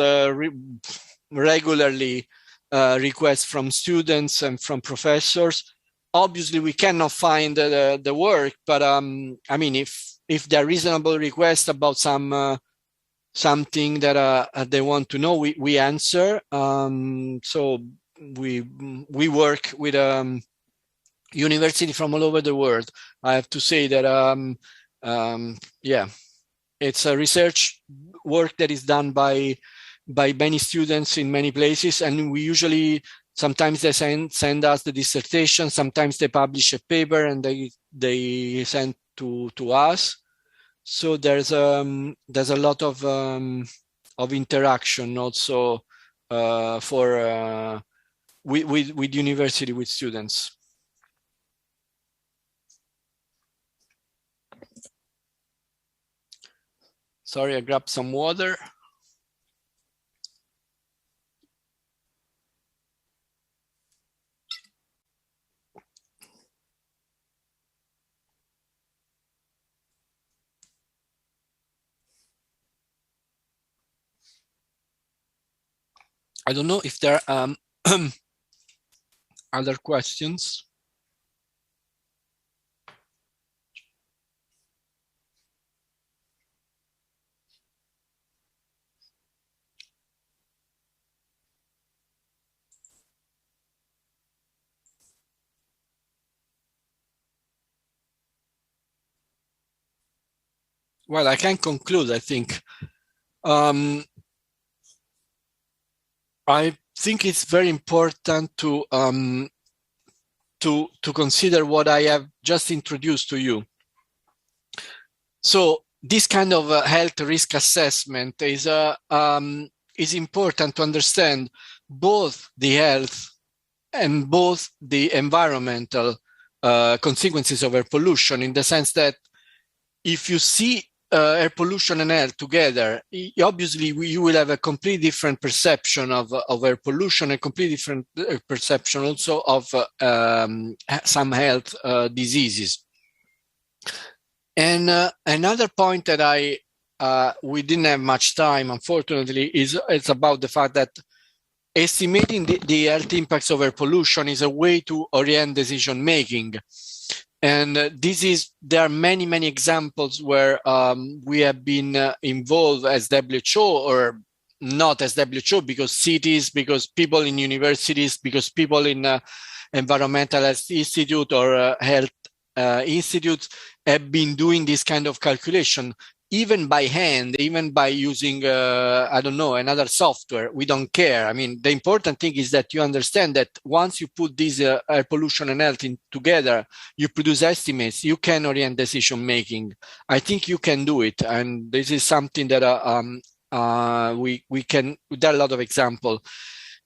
regularly requests from students and from professors. Obviously, we cannot find the work, but I mean, if there are reasonable requests about something that they want to know, we answer. So we work with university from all over the world. I have to say that yeah, it's a research work that is done by many students in many places, and we usually, sometimes they send us the dissertation, sometimes they publish a paper and they send to us. So there's a lot of interaction also with university, with students. Sorry, I grabbed some water. I don't know if there are other questions. Well, I can conclude, I think. I think it's very important to consider what I have just introduced to you. So this kind of health risk assessment is important to understand both the health and both the environmental consequences of air pollution, in the sense that if you see air pollution and health together, obviously you will have a completely different perception of air pollution, a completely different perception also of some health diseases. And another point that we didn't have much time, unfortunately, it's about the fact that estimating the health impacts of air pollution is a way to orient decision making. And there are many, many examples where we have been involved as WHO, or not as WHO, because cities, because people in universities, because people in environmental health institute or health institutes have been doing this kind of calculation, even by hand, even by using, I don't know, another software. We don't care. I mean, the important thing is that you understand that once you put these air pollution and health together, you produce estimates, you can orient decision making. I think you can do it. And this is something that we can, there are a lot of examples.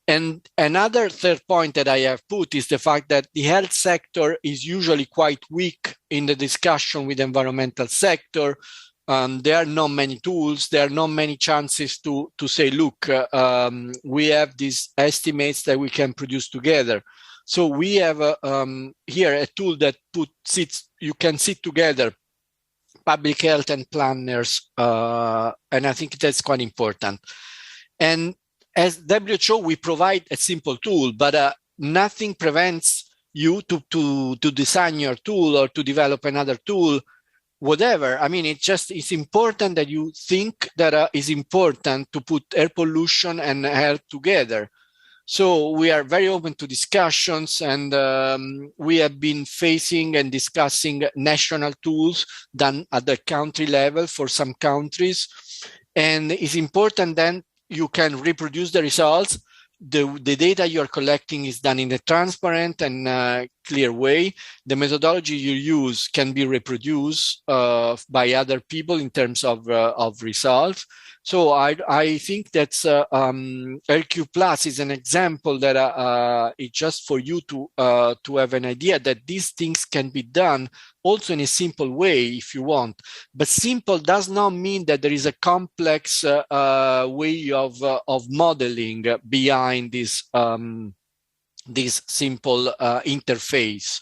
And another third point that I have put is the fact that the health sector is usually quite weak in the discussion with the environmental sector. There are not many tools, there are not many chances to say, look, we have these estimates that we can produce together. So we have here a tool that you can sit together, public health and planners, and I think that's quite important. And as WHO, we provide a simple tool, but nothing prevents you to design your tool or to develop another tool whatever. I mean, it's important that you think that it's important to put air pollution and health together. So we are very open to discussions, and we have been facing and discussing national tools done at the country level for some countries. And it's important then you can reproduce the results. The data you're collecting is done in a transparent and clear way. The methodology you use can be reproduced by other people in terms of results. So I think that's AirQ Plus is an example that it's just for you to have an idea that these things can be done also in a simple way if you want. But simple does not mean that there is a complex way of modeling behind this simple interface.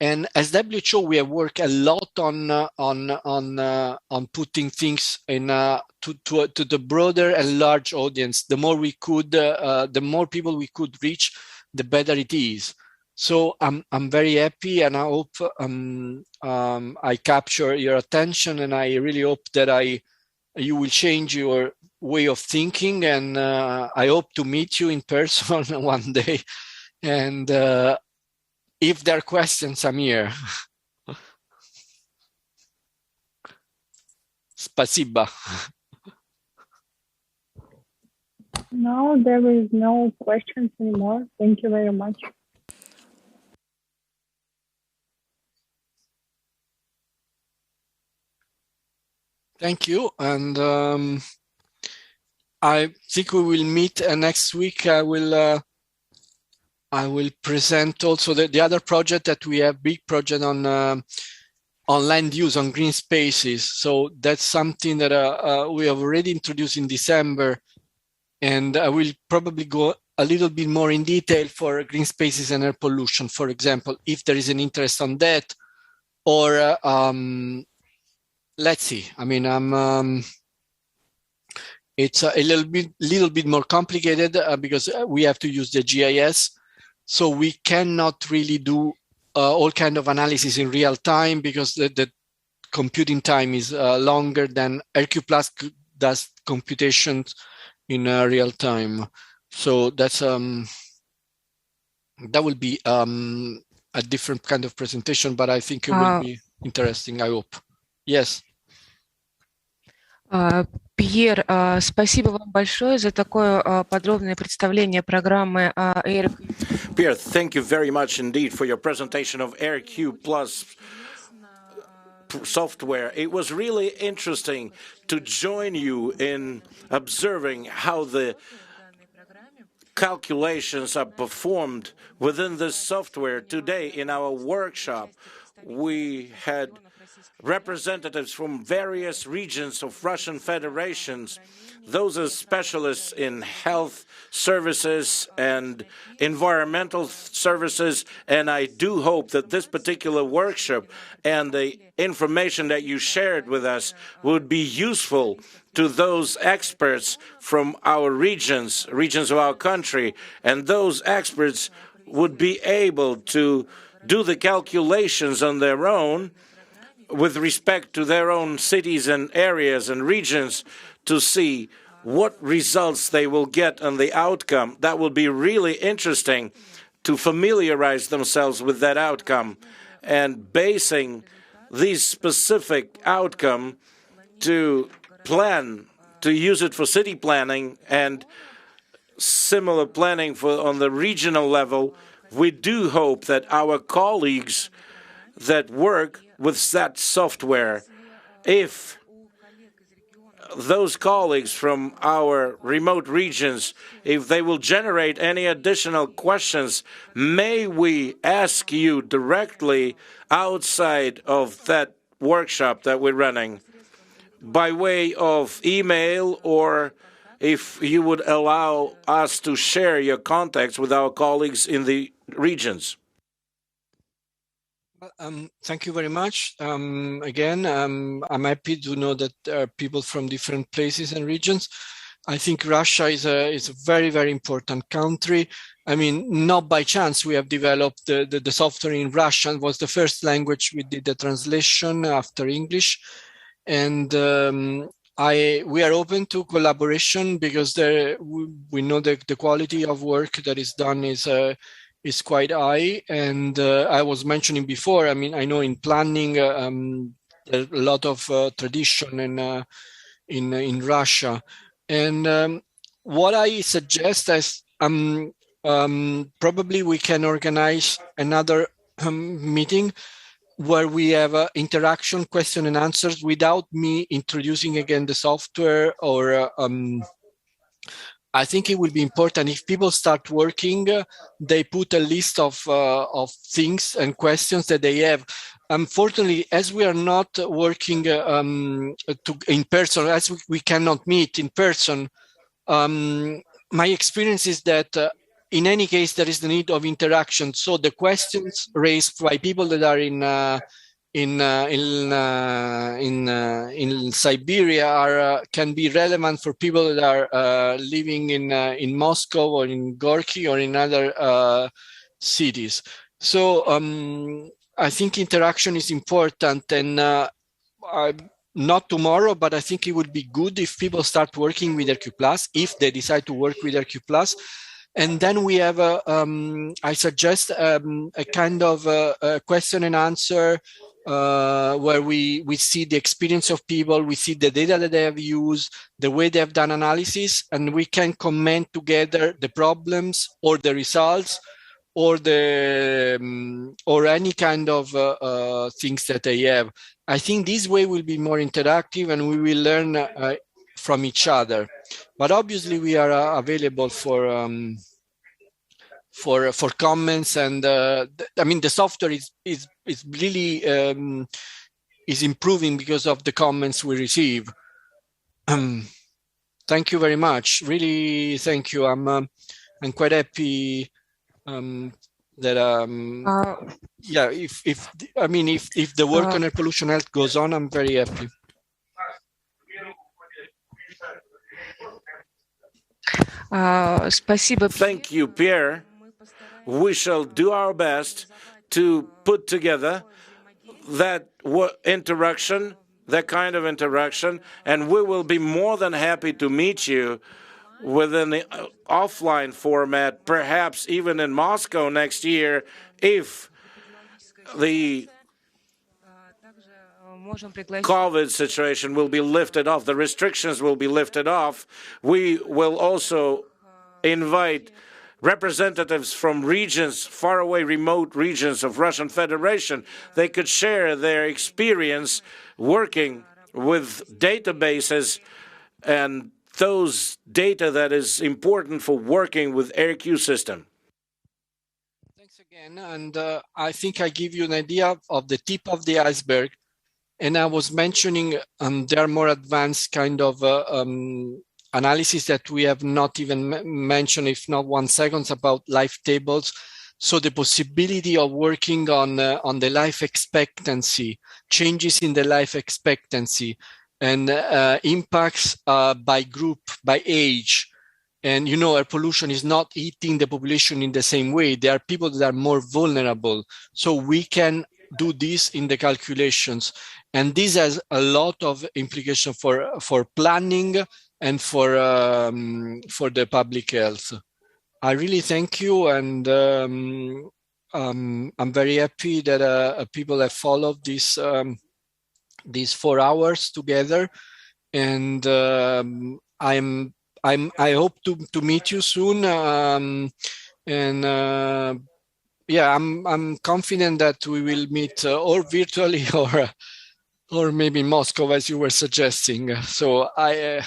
And as WHO, we have worked a lot on putting things in to the broader and large audience. The more we could, the more people we could reach, the better it is. So I'm very happy, and I hope I capture your attention, and I really hope that you will change your way of thinking, and I hope to meet you in person one day. And if there are questions, I'm here. Spasiba. No, there is no questions anymore. Thank you very much. Thank you. And I think we will meet next week. I will present also the other project that we have, big project on land use, on green spaces. So that's something that we have already introduced in December, and I will probably go a little bit more in detail for green spaces and air pollution, for example, if there is an interest on that, or let's see. I mean, it's a little bit more complicated because we have to use the GIS. So we cannot really do all kind of analysis in real time because the computing time is longer than AirQ Plus does computations in real time. So that's that will be a different kind of presentation, but I think it will be interesting. I hope. Yes. Пьер, спасибо вам большое за такое подробное представление программы AirQ. Pierre, thank you very much indeed for your presentation of AirQ Plus software. It was really interesting to join you in observing how the calculations are performed within this software. Today in our workshop, we had representatives from various regions of Russian federations. Those are specialists in health services and environmental services, and I do hope that this particular workshop and the information that you shared with us would be useful to those experts from our regions of our country, and those experts would be able to do the calculations on their own with respect to their own cities and areas and regions to see what results they will get on the outcome. That will be really interesting to familiarize themselves with that outcome and basing these specific outcome to plan, to use it for city planning and similar planning for on the regional level. We do hope that our colleagues that work with that software, if those colleagues from our remote regions, if they will generate any additional questions, may we ask you directly outside of that workshop that we're running by way of email, or if you would allow us to share your contacts with our colleagues in the regions. Thank you very much. Again, I'm happy to know that there are people from different places and regions. I think Russia is a very, very important country. I mean, not by chance we have developed the software in Russian. It was the first language we did the translation after English. And we are open to collaboration because we know that the quality of work that is done is quite high. And I was mentioning before, I mean, I know in planning, there's a lot of tradition in Russia. And what I suggest is probably we can organize another meeting where we have interaction, question and answers without me introducing again the software. Or I think it will be important if people start working, they put a list of things and questions that they have. Unfortunately, as we are not working in person, as we cannot meet in person, my experience is that in any case, there is the need of interaction. So the questions raised by people that are in Siberia can be relevant for people that are living in Moscow or in Gorky or in other cities. So I think interaction is important, and not tomorrow, but I think it would be good if people start working with RQ+, if they decide to work with RQ+. And then we have, I suggest a kind of a question and answer where we see the experience of people, we see the data that they have used, the way they have done analysis, and we can comment together the problems or the results or any kind of things that they have. I think this way will be more interactive and we will learn from each other. But obviously we are available for comments, and I mean the software is really is improving because of the comments we receive. Thank you very much. Really, thank you. I'm quite happy that yeah. If the work on air pollution health goes on, I'm very happy. Thank you, Pierre. We shall do our best to put together that interaction, that kind of interaction, and we will be more than happy to meet you within the offline format, perhaps even in Moscow next year, if the COVID situation will be lifted off, the restrictions will be lifted off. We will also invite representatives from regions, faraway, remote regions of Russian Federation. They could share their experience working with databases and those data that is important for working with AirQ system. Thanks again. And I think I give you an idea of the tip of the iceberg. And I was mentioning there are more advanced kind of analysis that we have not even mentioned, if not 1 second, about life tables. So the possibility of working on the life expectancy, changes in the life expectancy, and impacts by group, by age. And air pollution is not eating the population in the same way. There are people that are more vulnerable. So we can do this in the calculations. And this has a lot of implication for planning and for the public health. I really thank you, and I'm very happy that people have followed these 4 hours together, and I hope to meet you soon. Yeah, I'm confident that we will meet or virtually or maybe in Moscow, as you were suggesting. So I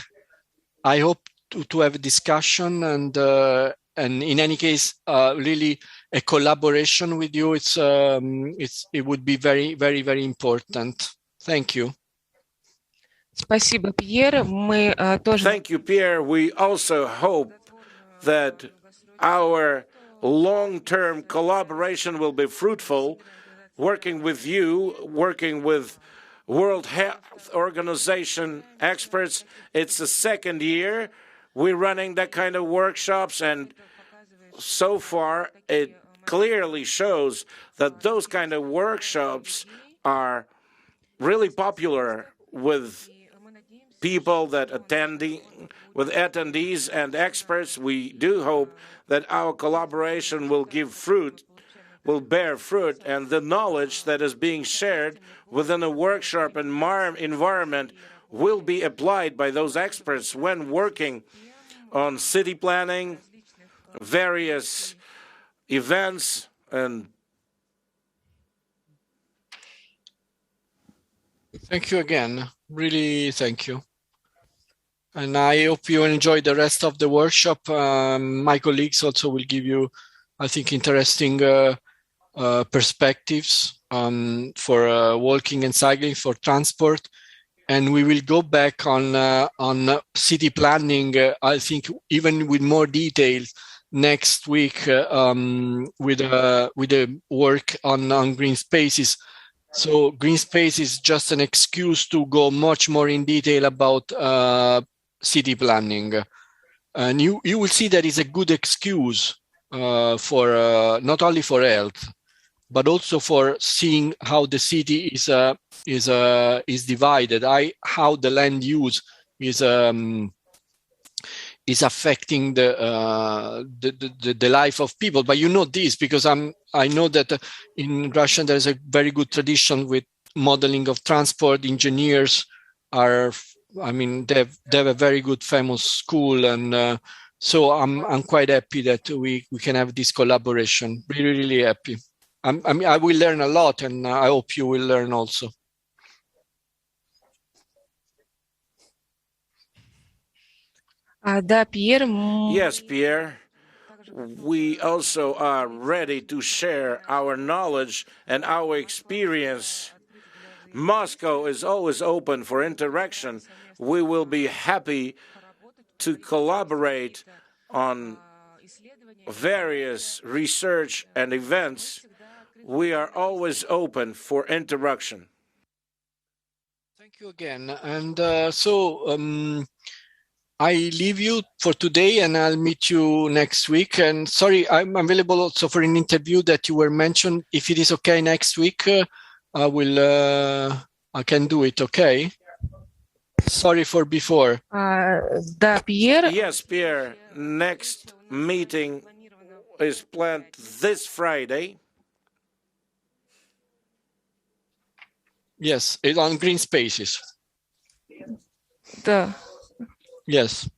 hope to have a discussion, and in any case, really a collaboration with you. It would be very, very, very important. Thank you. Thank you, Pierre. We also hope that our long-term collaboration will be fruitful, working with you, working with World Health Organization experts. It's the 2nd year. We're running that kind of workshops, and so far it clearly shows that those kind of workshops are really popular with people that with attendees and experts. We do hope that our collaboration will bear fruit, and the knowledge that is being shared within a workshop environment will be applied by those experts when working on city planning, various events, and thank you again. Really, thank you. And I hope you enjoy the rest of the workshop. My colleagues also will give you, I think, interesting perspectives for walking and cycling, for transport. And we will go back on city planning, I think, even with more details next week with the work on green spaces. So green space is just an excuse to go much more in detail about city planning. And you will see that is a good excuse for not only for health, but also for seeing how the city is divided, how the land use is affecting the life of people. But you know this because I know that in Russia there is a very good tradition with modeling of transport. Engineers they have a very good famous school, and so I'm quite happy that we can have this collaboration. Really, really happy. I will learn a lot, and I hope you will learn also. Yes, Pierre. We also are ready to share our knowledge and our experience. Moscow is always open for interaction. We will be happy to collaborate on various research and events. We are always open for interaction. Thank you again. And I leave you for today, and I'll meet you next week. And sorry, I'm available also for an interview that you were mentioned. If it is okay next week, I can do it. Okay. Sorry for before. Pierre. Yes, Pierre. Next meeting is planned this Friday. Yes, it's on green spaces. Yes.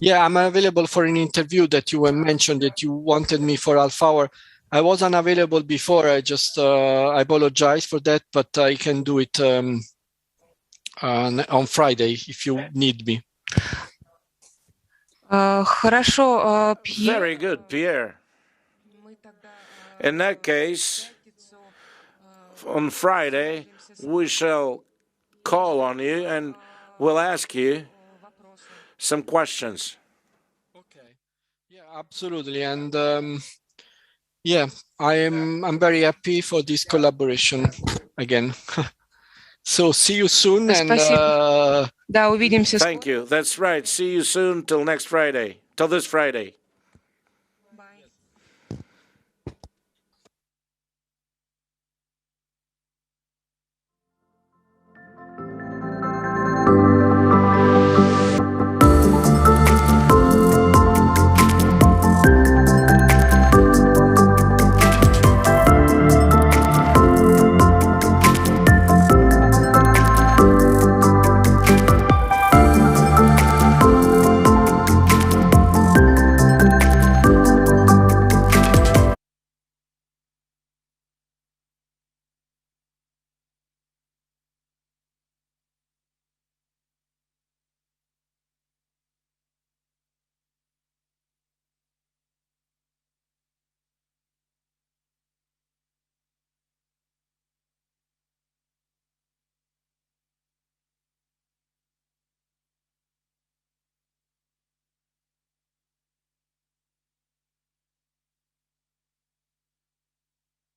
Yeah, I'm available for an interview that you were mentioned that you wanted me for half hour. I was unavailable before. I just I apologize for that, but I can do it on Friday if you need me. Very good, Pierre. In that case, on Friday, we shall call on you and we'll ask you some questions. Okay. Yeah, absolutely. And yeah, I'm very happy for this collaboration again. So see you soon. And увидимся. Thank you. That's right. See you soon till this Friday.